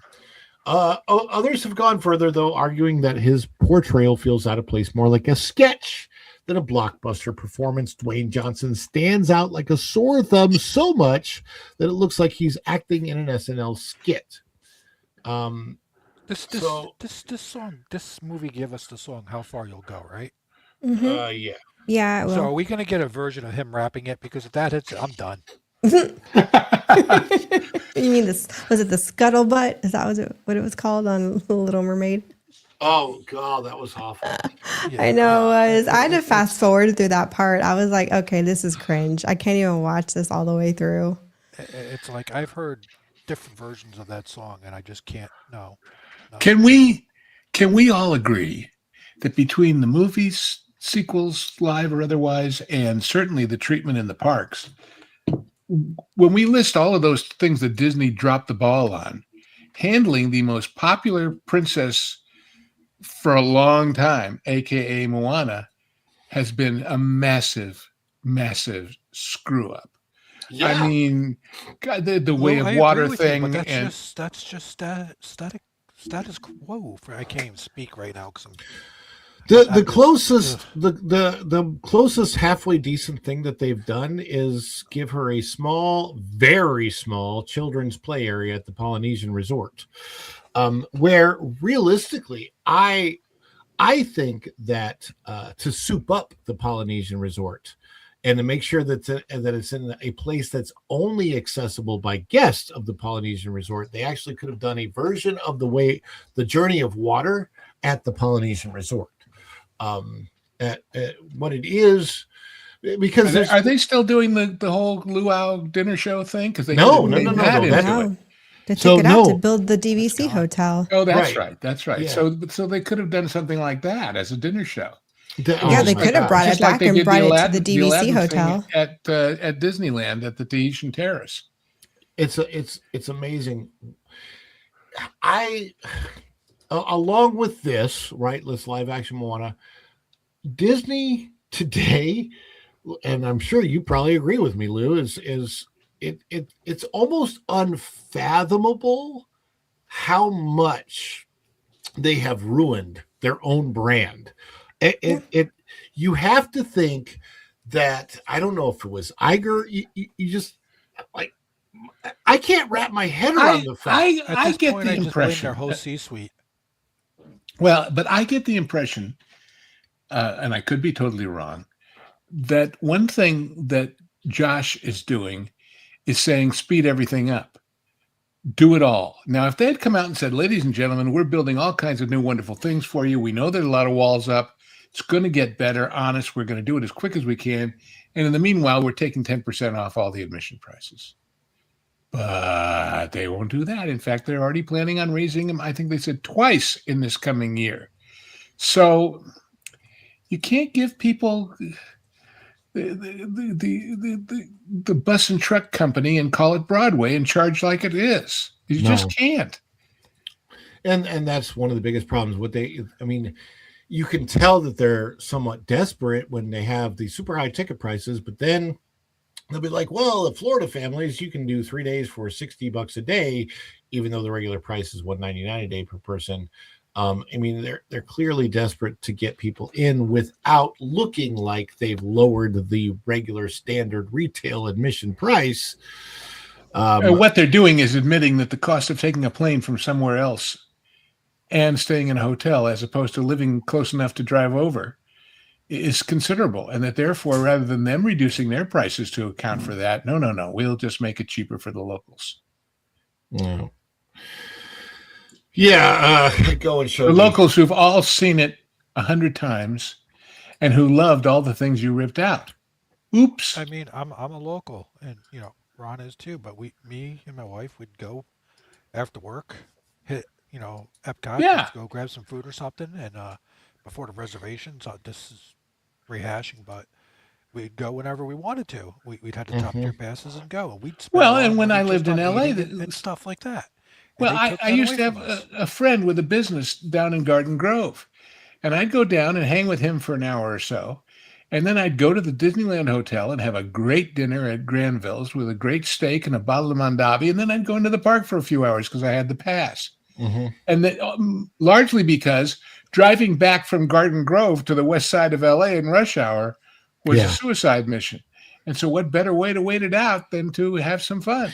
Others have gone further, though, arguing that his portrayal feels out of place, more like a sketch than a blockbuster performance. Dwayne Johnson stands out like a sore thumb so much that it looks like he's acting in an SNL skit.
This movie gave us the song "How Far You'll Go," right?
Mm-hmm.
Yeah.
Yeah.
So are we going to get a version of him rapping it? Because if that hits, I'm done.
You mean this? Was it the scuttlebutt? Is that what it was called on The Little Mermaid?
Oh God, that was awful.
I know it was. I had to fast forward through that part. I was like, okay, this is cringe. I can't even watch this all the way through.
It's like I've heard different versions of that song, and I just can't. No.
Can we all agree that between the movies, sequels, live or otherwise, and certainly the treatment in the parks, when we list all of those things that Disney dropped the ball on, handling the most popular princess for a long time, aka Moana, has been a massive, massive screw up. Yeah. I mean, God, the way of water thing,
you, but that's just status quo. I can't even speak right now because
the closest halfway decent thing that they've done is give her a small, very small children's play area at the Polynesian Resort, where realistically, I think that to soup up the Polynesian Resort and to make sure that it's in a place that's only accessible by guests of the Polynesian Resort, they actually could have done a version of the Journey of Water at the Polynesian Resort. At what it is, because
are they still doing the whole luau dinner show thing? Because
no.
They took it out to build the DVC hotel.
Oh, that's right. That's right. Yeah. So they could have done something like that as a dinner show.
They could have brought it back and brought it to the DVC hotel
at Disneyland at the Tahitian Terrace.
It's amazing. Along with this, right? Let's live action Moana. Disney today, and I'm sure you probably agree with me, Lou, it's almost unfathomable how much they have ruined their own brand. You have to think that, I don't know if it was Iger, you just like, I can't wrap my head around the fact.
I get the impression
their whole C-suite.
Well, but I get the impression, and I could be totally wrong, that one thing that Josh is doing is saying speed everything up. Do it all. Now, if they had come out and said, ladies and gentlemen, we're building all kinds of new wonderful things for you. We know there's a lot of walls up. It's going to get better. Honest, we're going to do it as quick as we can. And in the meanwhile, we're taking 10% off all the admission prices. But they won't do that. In fact, they're already planning on raising them. I think they said twice in this coming year. So you can't give people the bus and truck company and call it Broadway and charge like it is. You just can't.
And that's one of the biggest problems. You can tell that they're somewhat desperate when they have the super high ticket prices, but then they'll be like, well, the Florida families, you can do 3 days for $60 a day, even though the regular price is $199 a day per person. They're clearly desperate to get people in without looking like they've lowered the regular standard retail admission price.
What they're doing is admitting that the cost of taking a plane from somewhere else and staying in a hotel as opposed to living close enough to drive over is considerable, and that therefore, rather than them reducing their prices to account for that, no, we'll just make it cheaper for the locals.
Go and show
the locals who've all seen it 100 times and who loved all the things you ripped out. Oops.
I mean, I'm a local, and Ron is too. But me and my wife would go after work, hit Epcot, let's go grab some food or something, and before the reservations, this is rehashing, but we'd go whenever we wanted to. We'd have the top tier passes and go, and we'd spend
and when I lived in LA,
and stuff like that.
Well, I used to have a friend with a business down in Garden Grove, and I'd go down and hang with him for an hour or so, and then I'd go to the Disneyland Hotel and have a great dinner at Granville's with a great steak and a bottle of Mondavi, and then I'd go into the park for a few hours because I had the pass. And then, largely because driving back from Garden Grove to the west side of LA in rush hour was a suicide mission. And so what better way to wait it out than to have some fun?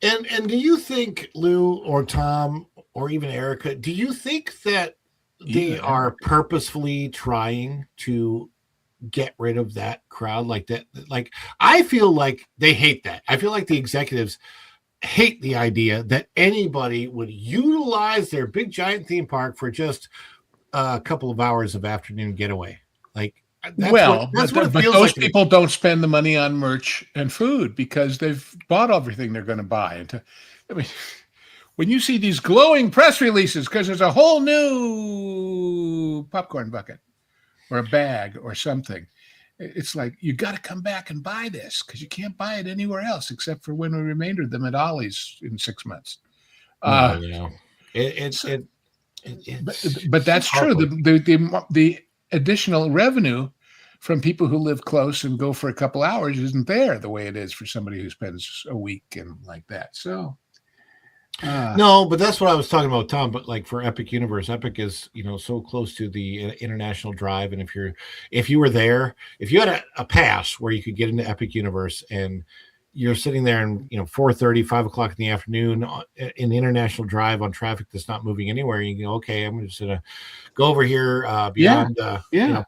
And do you think, Lou or Tom or even Erika, do you think that they are purposefully trying to get rid of that crowd like that? Like, I feel like they hate that. I feel like the executives hate the idea that anybody would utilize their big giant theme park for just a couple of hours of afternoon getaway. Like, that's what it feels
those
like.
People don't spend the money on merch and food because they've bought everything they're going to buy. I mean, when you see these glowing press releases because there's a whole new popcorn bucket or a bag or something, it's like, you got to come back and buy this because you can't buy it anywhere else except for when we remainder them at Ollie's in 6 months.
But
that's true. The additional revenue from people who live close and go for a couple hours isn't there the way it is for somebody who spends a week and like that. So
no, but that's what I was talking about, Tom. But like for Epic Universe, Epic is, so close to the International Drive, and if you were there, if you had a pass where you could get into Epic Universe and you're sitting there and 4:30, 5 o'clock in the afternoon in the International Drive on traffic that's not moving anywhere, you go, okay, I'm just gonna go over here beyond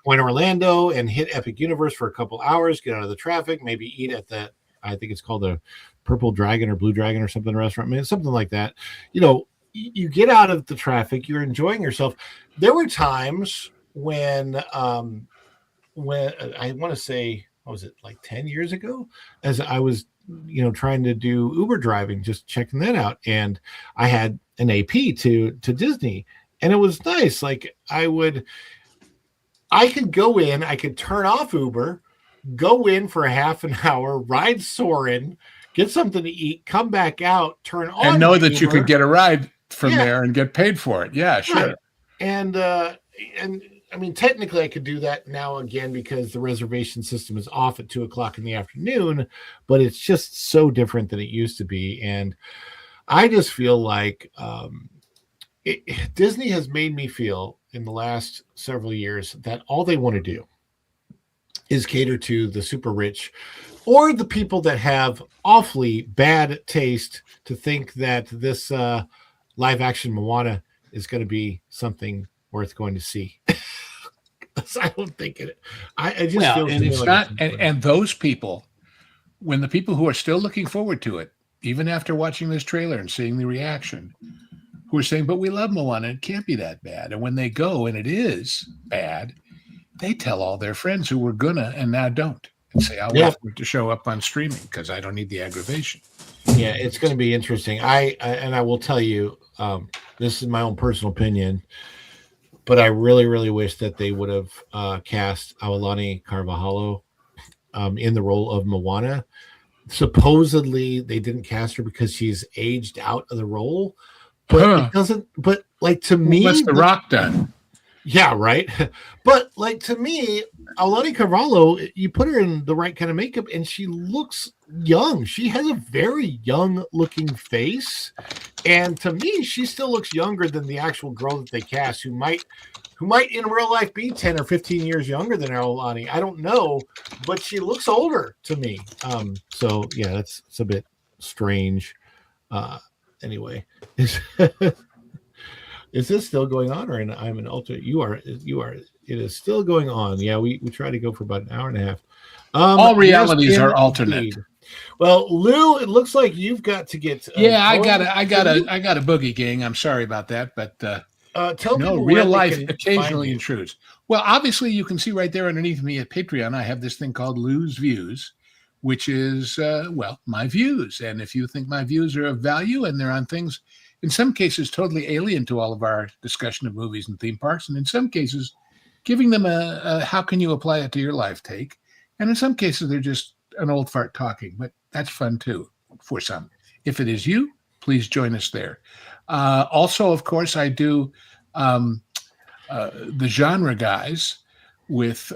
Point Orlando and hit Epic Universe for a couple hours, get out of the traffic, maybe eat at that, I think it's called the Purple Dragon or Blue Dragon or something restaurant, something like that. You get out of the traffic, you're enjoying yourself. There were times when I want to say, what was it, like 10 years ago, as I was trying to do Uber driving, just checking that out, and I had an AP to Disney, and it was nice. Like I could go in, I could turn off Uber, go in for a half an hour, ride Soarin', get something to eat, come back out, turn on,
and know that
Uber.
you could get a ride from there and get paid for it. Yeah, sure.
Right. And I mean, technically I could do that now again because the reservation system is off at 2 o'clock in the afternoon, but it's just so different than it used to be. And I just feel like Disney has made me feel in the last several years that all they want to do is cater to the super rich or the people that have awfully bad taste to think that this live action Moana is going to be something worth going to see. I don't think it. I just feel
and it's like not. And those people, when the people who are still looking forward to it, even after watching this trailer and seeing the reaction, who are saying, "But we love Moana, it can't be that bad." And when they go and it is bad, they tell all their friends who were gonna and now don't, and say, "I'll wait for it to show up on streaming because I don't need the aggravation."
Yeah, it's going to be interesting. I will tell you, this is my own personal opinion. But I really, really wish that they would have cast Aulani Carvajal in the role of Moana. Supposedly, they didn't cast her because she's aged out of the role, but it doesn't. But like to me,
what's The Rock done?
Yeah, right. But like to me, Aulani Carvalho, you put her in the right kind of makeup, and she looks young. She has a very young-looking face, and to me, she still looks younger than the actual girl that they cast, who might in real life be 10 or 15 years younger than Aulani. I don't know, but she looks older to me. So yeah, it's a bit strange. Anyway. Is this still going on, or I'm an alternate? You are. It is still going on. Yeah, we try to go for about an hour and a half.
All realities are alternate.
Well, Lou, it looks like you've got to get.
I got a boogie, gang. I'm sorry about that, but
tell me,
real life occasionally intrudes. Well, obviously, you can see right there underneath me at Patreon, I have this thing called Lou's Views, which is my views. And if you think my views are of value and they're on things, in some cases, totally alien to all of our discussion of movies and theme parks, and in some cases, giving them a how can you apply it to your life take. And in some cases, they're just an old fart talking, but that's fun too for some. If it is you, please join us there. Also, of course, I do the genre guys with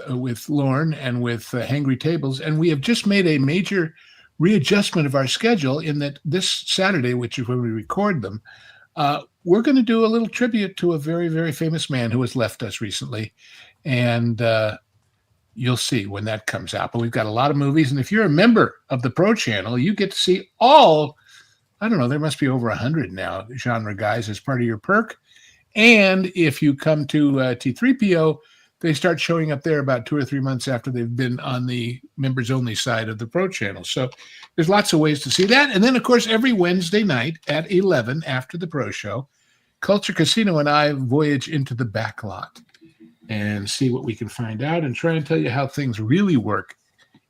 Lorne and with Hangry Tables, and we have just made a major readjustment of our schedule in that this Saturday, which is when we record them, we're going to do a little tribute to a very, very famous man who has left us recently. And you'll see when that comes out. But we've got a lot of movies. And if you're a member of the Pro Channel, you get to see all, I don't know, there must be over 100 now, genre guys as part of your perk. And if you come to T3PO, they start showing up there about 2 or 3 months after they've been on the members only side of the Pro channel. So there's lots of ways to see that. And then, of course, every Wednesday night at 11 after the Pro show, Culture Casino and I voyage into the back lot and see what we can find out and try and tell you how things really work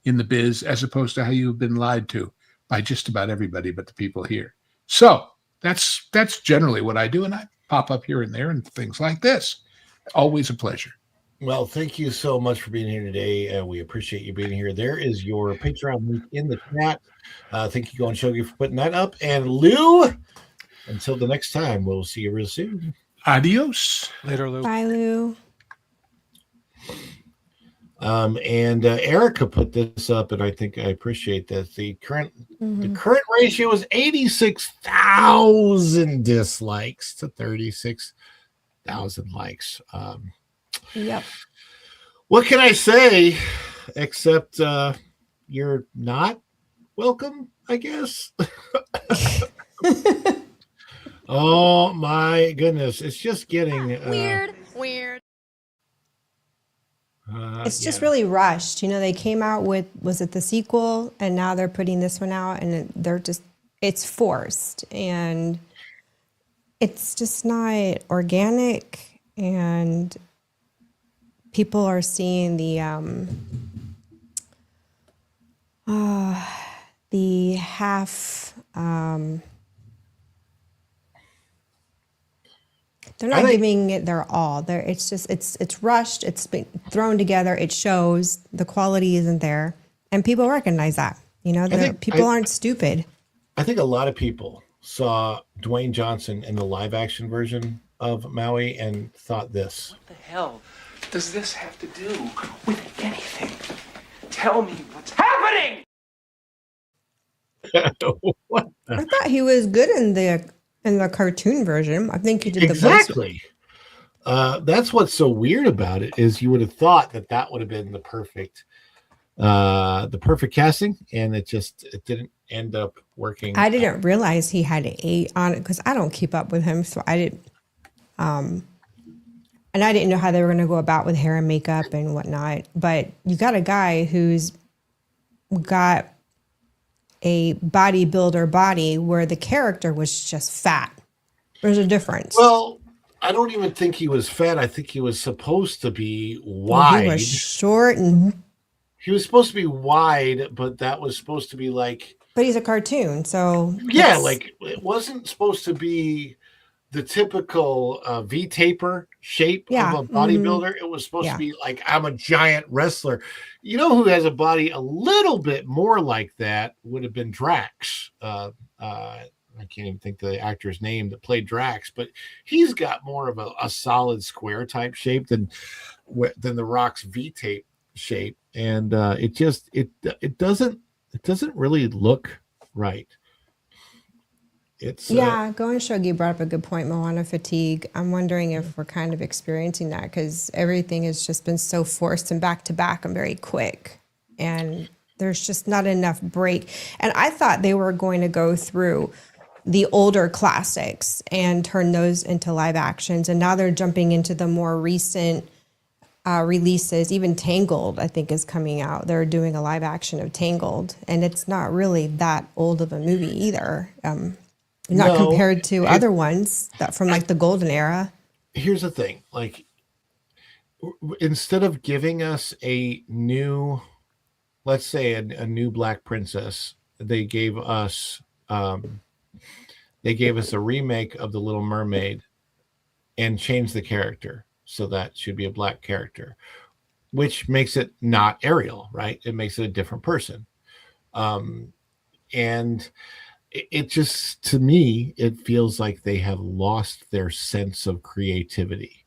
in the biz, as opposed to how you've been lied to by just about everybody but the people here. So that's generally what I do, and I pop up here and there and things like this. Always a pleasure.
Well, thank you so much for being here today. We appreciate you being here. There is your Patreon link in the chat. Thank you, Go and Shogi, for putting that up. And Lou, until the next time, we'll see you real soon.
Adios.
Later, Lou.
Bye, Lou.
And Erika put this up, and I think I appreciate that. The current ratio is 86,000 dislikes to 36,000 likes.
Yep.
What can I say except you're not welcome, I guess? Oh my goodness. It's just getting
weird.
It's just really rushed. You know, they came out with, was it the sequel? And now they're putting this one out, and they're just, it's forced. And it's just not organic. And people are seeing the half, they're not giving it their all. It's just it's rushed. It's been thrown together. It shows the quality isn't there, and people recognize that. You know, people aren't stupid.
I think a lot of people saw Dwayne Johnson in the live action version of Maui and thought this.
What the hell does this have to do with anything? Tell me what's happening!
What?
I thought he was good in the cartoon version. I think he did
exactly. That's what's so weird about it is you would have thought that would have been the perfect casting, and it didn't end up working.
I didn't realize he had 8 on it because I don't keep up with him, so I didn't. And I didn't know how they were going to go about with hair and makeup and whatnot. But you got a guy who's got a bodybuilder body where the character was just fat. There's a difference.
Well, I don't even think he was fat. I think he was supposed to be wide.
He was short and.
He was supposed to be wide, but that was supposed to be like.
But he's a cartoon, so.
Yeah, like it wasn't supposed to be the typical V-taper shape of a bodybuilder. It was supposed to be like, I'm a giant wrestler. You know who has a body a little bit more like that would have been Drax. I can't even think the actor's name that played Drax, but he's got more of a solid square type shape than the Rock's V-tape shape. And it doesn't really look right. It's
Go and Shogi brought up a good point. Moana fatigue. I'm wondering if we're kind of experiencing that because everything has just been so forced and back to back and very quick, and there's just not enough break. And I thought they were going to go through the older classics and turn those into live actions, and now they're jumping into the more recent releases. Even Tangled, I think, is coming out. They're doing a live action of Tangled, and it's not really that old of a movie either. Not compared to other ones that from like the golden era.
Here's the thing, like instead of giving us a new, let's say a new Black Princess, they gave us a remake of The Little Mermaid and changed the character so that should be a Black character, which makes it not Ariel, right? It makes it a different person. And it just, to me, it feels like they have lost their sense of creativity.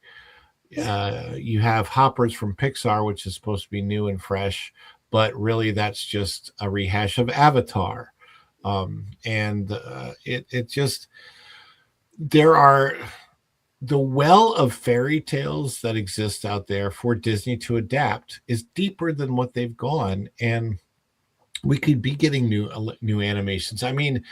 You have Hoppers from Pixar, which is supposed to be new and fresh, but really that's just a rehash of Avatar. It just, there are the well of fairy tales that exist out there for Disney to adapt is deeper than what they've gone. And we could be getting new animations. I mean,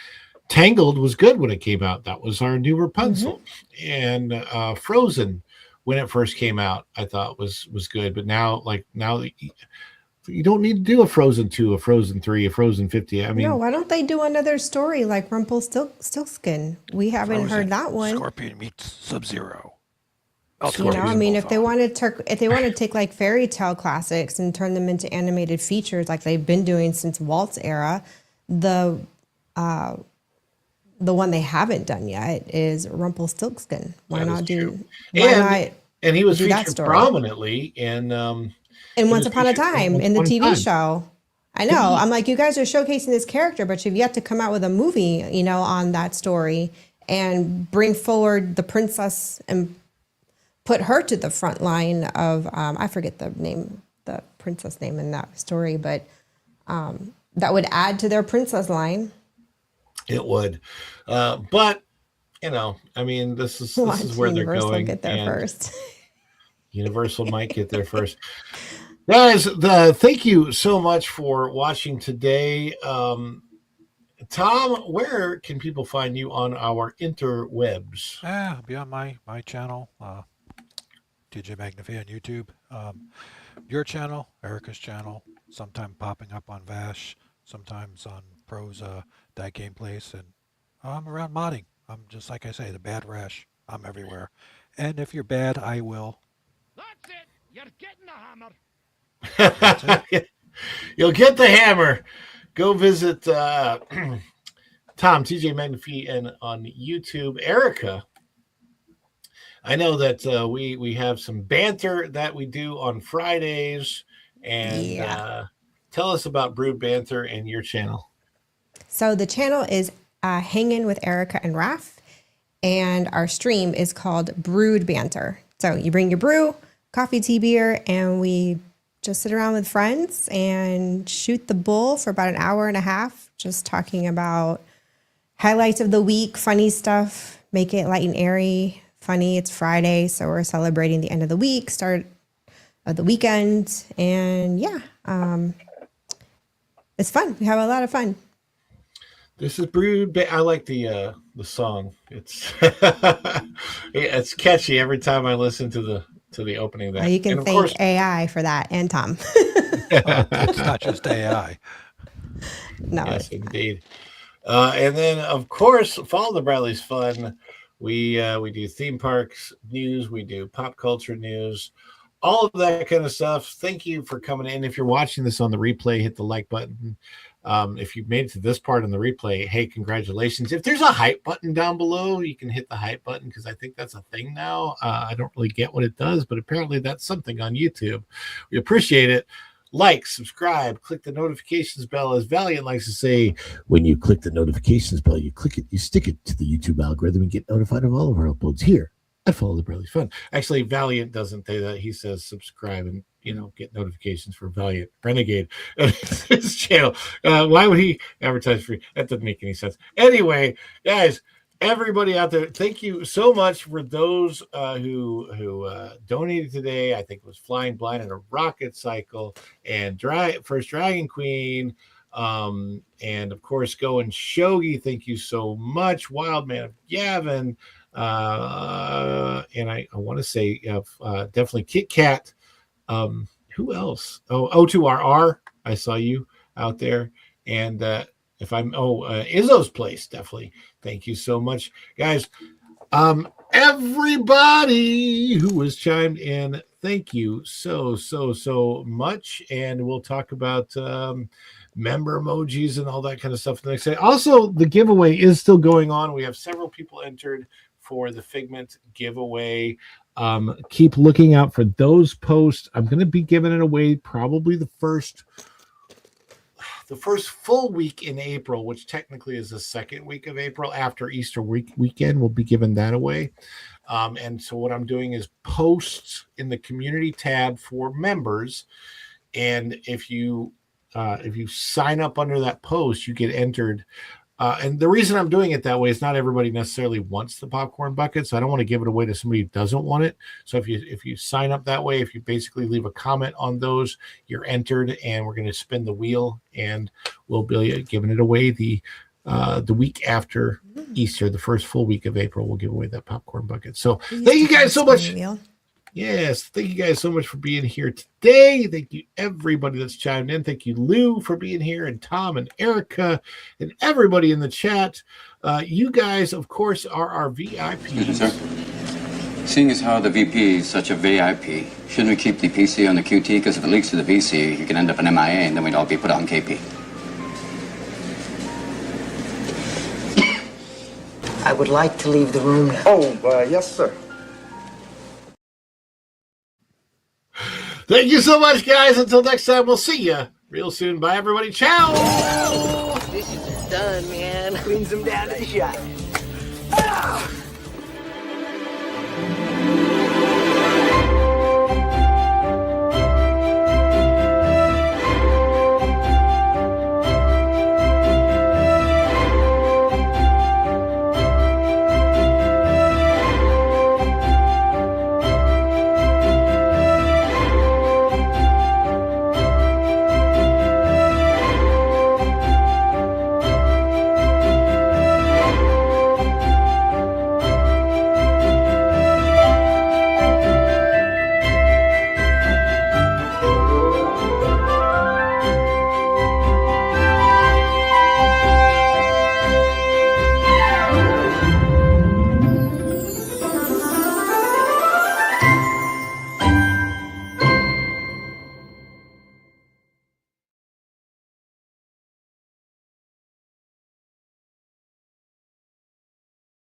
Tangled was good when it came out. That was our new Rapunzel. And Frozen when it first came out, I thought was good. But now you don't need to do a Frozen 2, a Frozen 3, a Frozen 50. I mean,
no, why don't they do another story like Rumpelstiltskin? We haven't heard that one.
Scorpion meets Sub-Zero.
I mean, if they want to take like fairy tale classics and turn them into animated features like they've been doing since Walt's era, the one they haven't done yet is Rumpelstiltskin. Why not do?
And he was featured prominently in
Once Upon a Time in the TV show. I know. I'm like, you guys are showcasing this character, but you've yet to come out with a movie, on that story and bring forward the princess and put her to the front line of, I forget the princess name in that story, but that would add to their princess line.
It would. But, I mean, this is where they're going.
Get there first.
Universal might get there first. Guys, thank you so much for watching today. Tom, where can people find you on our interwebs?
Be on my channel, TJ Magnify on YouTube. Your channel, Erika's channel, sometime popping up on Vash, sometimes on Pros That Game Place, and I'm around modding. I'm just like I say, the bad rash. I'm everywhere. And if you're bad, I will.
That's it. You're getting the hammer.
You'll get the hammer. Go visit Tom, TJ Magnify, and on YouTube. Erika, I know that we have some banter that we do on Fridays, and tell us about Brood Banter and your channel.
So the channel is Hanging with Erika and Raph, and our stream is called Brood Banter. So you bring your brew, coffee, tea, beer, and we just sit around with friends and shoot the bull for about an hour and a half, just talking about highlights of the week, funny stuff, make it light and airy, funny. It's Friday, so we're celebrating the end of the week, start of the weekend, and it's fun. We have a lot of fun.
This is Brood. I like the song. It's it's catchy every time I listen to the opening of that.
You can thank AI for that, and Tom.
It's not just AI.
No,
yes, indeed. And then, of course, follow the Bradley's Fun. We do theme parks news. We do pop culture news. All of that kind of stuff. Thank you for coming in. If you're watching this on the replay, hit the like button. If you've made it to this part in the replay, hey, congratulations. If there's a hype button down below, you can hit the hype button because I think that's a thing now. I don't really get what it does, but apparently that's something on YouTube. We appreciate it. Like, subscribe, click the notifications bell. As Valiant likes to say, when you click the notifications bell, you click it, you stick it to the YouTube algorithm and get notified of all of our uploads here at Follow the Bradley Fun. Actually, Valiant doesn't say that. He says subscribe and get notifications for Valiant Renegade his channel. Why would he advertise free? That doesn't make any sense. Anyway, guys, everybody out there, thank you so much for those who donated today. I think it was Flying Blind and a Rocket Cycle and First Dragon Queen. And of course, Go and Shogi. Thank you so much. Wild Man of Gavin. And I want to say definitely Kit Kat. Who else? O2RR. I saw you out there. And Izzo's Place, definitely. Thank you so much, guys. Everybody who has chimed in, thank you so much. And we'll talk about member emojis and all that kind of stuff the next day. Also, the giveaway is still going on. We have several people entered for the Figment giveaway. Keep looking out for those posts. I'm going to be giving it away probably the first full week in April, which technically is the second week of April after Easter weekend. We'll be giving that away. And so what I'm doing is posts in the community tab for members. And if you sign up under that post, you get entered. And the reason I'm doing it that way is not everybody necessarily wants the popcorn bucket, so I don't want to give it away to somebody who doesn't want it. So if you sign up that way, if you basically leave a comment on those, you're entered, and we're going to spin the wheel, and we'll be giving it away the week after Easter, the first full week of April. We'll give away that popcorn bucket. So thank you guys so much. Yes, thank you guys so much for being here today. Thank you, everybody that's chimed in. Thank you, Lou, for being here, and Tom and Erica, and everybody in the chat. You guys, of course, are our VIPs.
Seeing as how the VP is such a VIP, shouldn't we keep the PC on the QT? Because if it leaks to the VC, you can end up an MIA, and then we'd all be put on KP.
I would like to leave the room now.
Oh, yes, sir.
Thank you so much, guys. Until next time, we'll see you real soon. Bye, everybody. Ciao.
Dishes are done, man. Cleans them down to the shot.